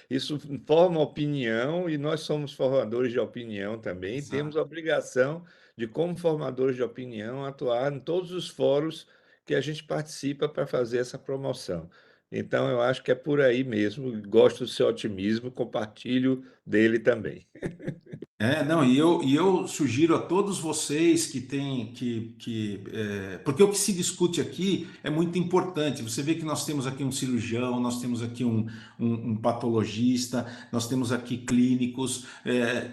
Isso forma opinião e nós somos formadores de opinião também. E temos a Exato. obrigação de, como formadores de opinião, atuar em todos os fóruns que a gente participa para fazer essa promoção. Então, eu acho que é por aí mesmo. Gosto do seu otimismo, compartilho dele também. Não, e eu sugiro a todos vocês que têm porque o que se discute aqui é muito importante. Você vê que nós temos aqui um cirurgião, nós temos aqui um patologista, nós temos aqui clínicos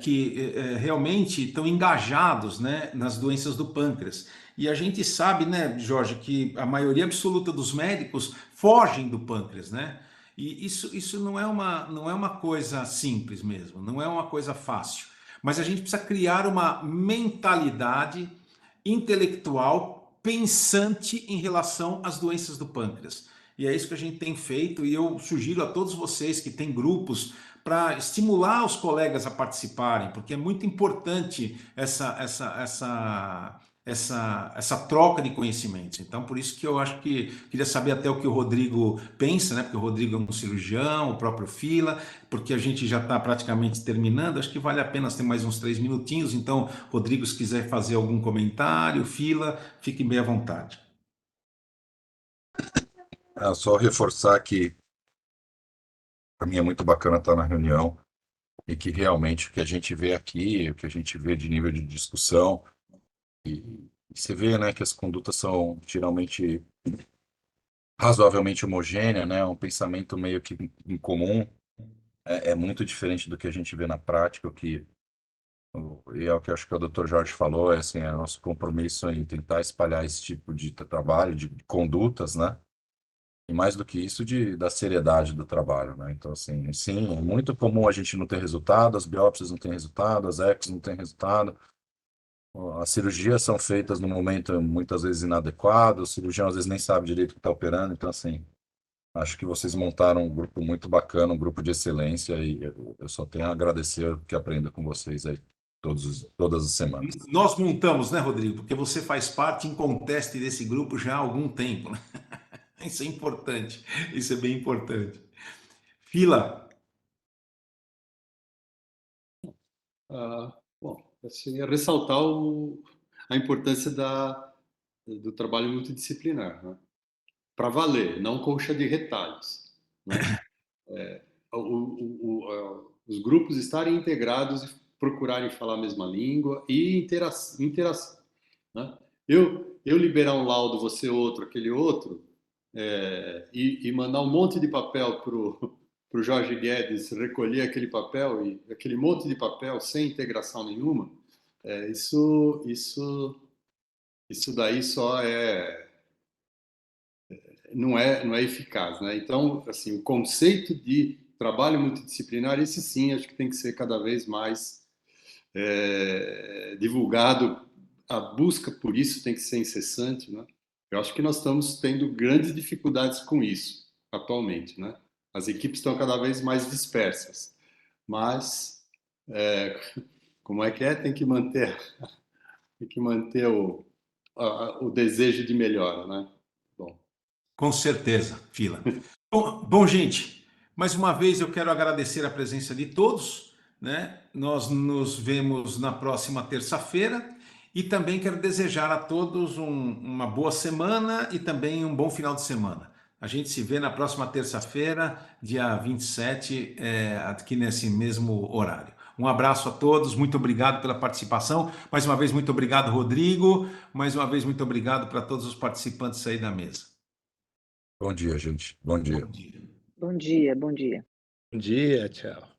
que realmente estão engajados, né, nas doenças do pâncreas. E a gente sabe, né, Jorge, que a maioria absoluta dos médicos fogem do pâncreas, né? E isso não é uma coisa simples mesmo, não é uma coisa fácil. Mas a gente precisa criar uma mentalidade intelectual pensante em relação às doenças do pâncreas. E é isso que a gente tem feito, e eu sugiro a todos vocês que têm grupos para estimular os colegas a participarem, porque é muito importante essa troca de conhecimentos. Então, por isso que eu acho que queria saber até o que o Rodrigo pensa, né? Porque o Rodrigo é um cirurgião, o próprio Fila, porque a gente já está praticamente terminando. Acho que vale a pena ter mais uns 3 minutinhos. Então, Rodrigo, se quiser fazer algum comentário, Fila, fique bem à vontade. É só reforçar que para mim é muito bacana estar na reunião e que realmente o que a gente vê aqui, o que a gente vê de nível de discussão, e você vê, né, que as condutas são geralmente razoavelmente homogêneas, né, um pensamento meio que em comum, é muito diferente do que a gente vê na prática, e é o que eu acho que o Dr. Jorge falou, é assim, é nosso compromisso em tentar espalhar esse tipo de trabalho, de condutas, né, e mais do que isso, da seriedade do trabalho, né? Então, assim, sim, é muito comum a gente não ter resultado, as biópsias não têm resultado, as ecos não têm resultado, as cirurgias são feitas no momento muitas vezes inadequado, o cirurgião às vezes nem sabe direito o que está operando, então, assim, acho que vocês montaram um grupo muito bacana, um grupo de excelência, e eu só tenho a agradecer o que aprendo com vocês aí todas as semanas. Nós montamos, né, Rodrigo? Porque você faz parte inconteste desse grupo já há algum tempo, né? Isso é importante, isso é bem importante. Fila. Bom, assim, é ressaltar a importância do trabalho multidisciplinar, né? Para valer, não colcha de retalhos, né? Os grupos estarem integrados e procurarem falar a mesma língua e interação, né? Eu liberar um laudo, você outro, aquele outro, e mandar um monte de papel para o Jorge Guedes recolher aquele papel e aquele monte de papel sem integração nenhuma, isso daí só não é eficaz, né? Então, assim, o conceito de trabalho multidisciplinar, esse sim, acho que tem que ser cada vez mais divulgado. A busca por isso tem que ser incessante, né? Eu acho que nós estamos tendo grandes dificuldades com isso atualmente, né? As equipes estão cada vez mais dispersas, mas como é que é? Tem que manter o desejo de melhora, né? Bom. Com certeza, Fila. Bom, gente, mais uma vez eu quero agradecer a presença de todos, né? Nós nos vemos na próxima terça-feira e também quero desejar a todos uma boa semana e também um bom final de semana. A gente se vê na próxima terça-feira, dia 27, aqui nesse mesmo horário. Um abraço a todos, muito obrigado pela participação. Mais uma vez, muito obrigado, Rodrigo. Mais uma vez, muito obrigado para todos os participantes aí da mesa. Bom dia, gente. Bom dia. Bom dia. Bom dia, bom dia. Bom dia, tchau.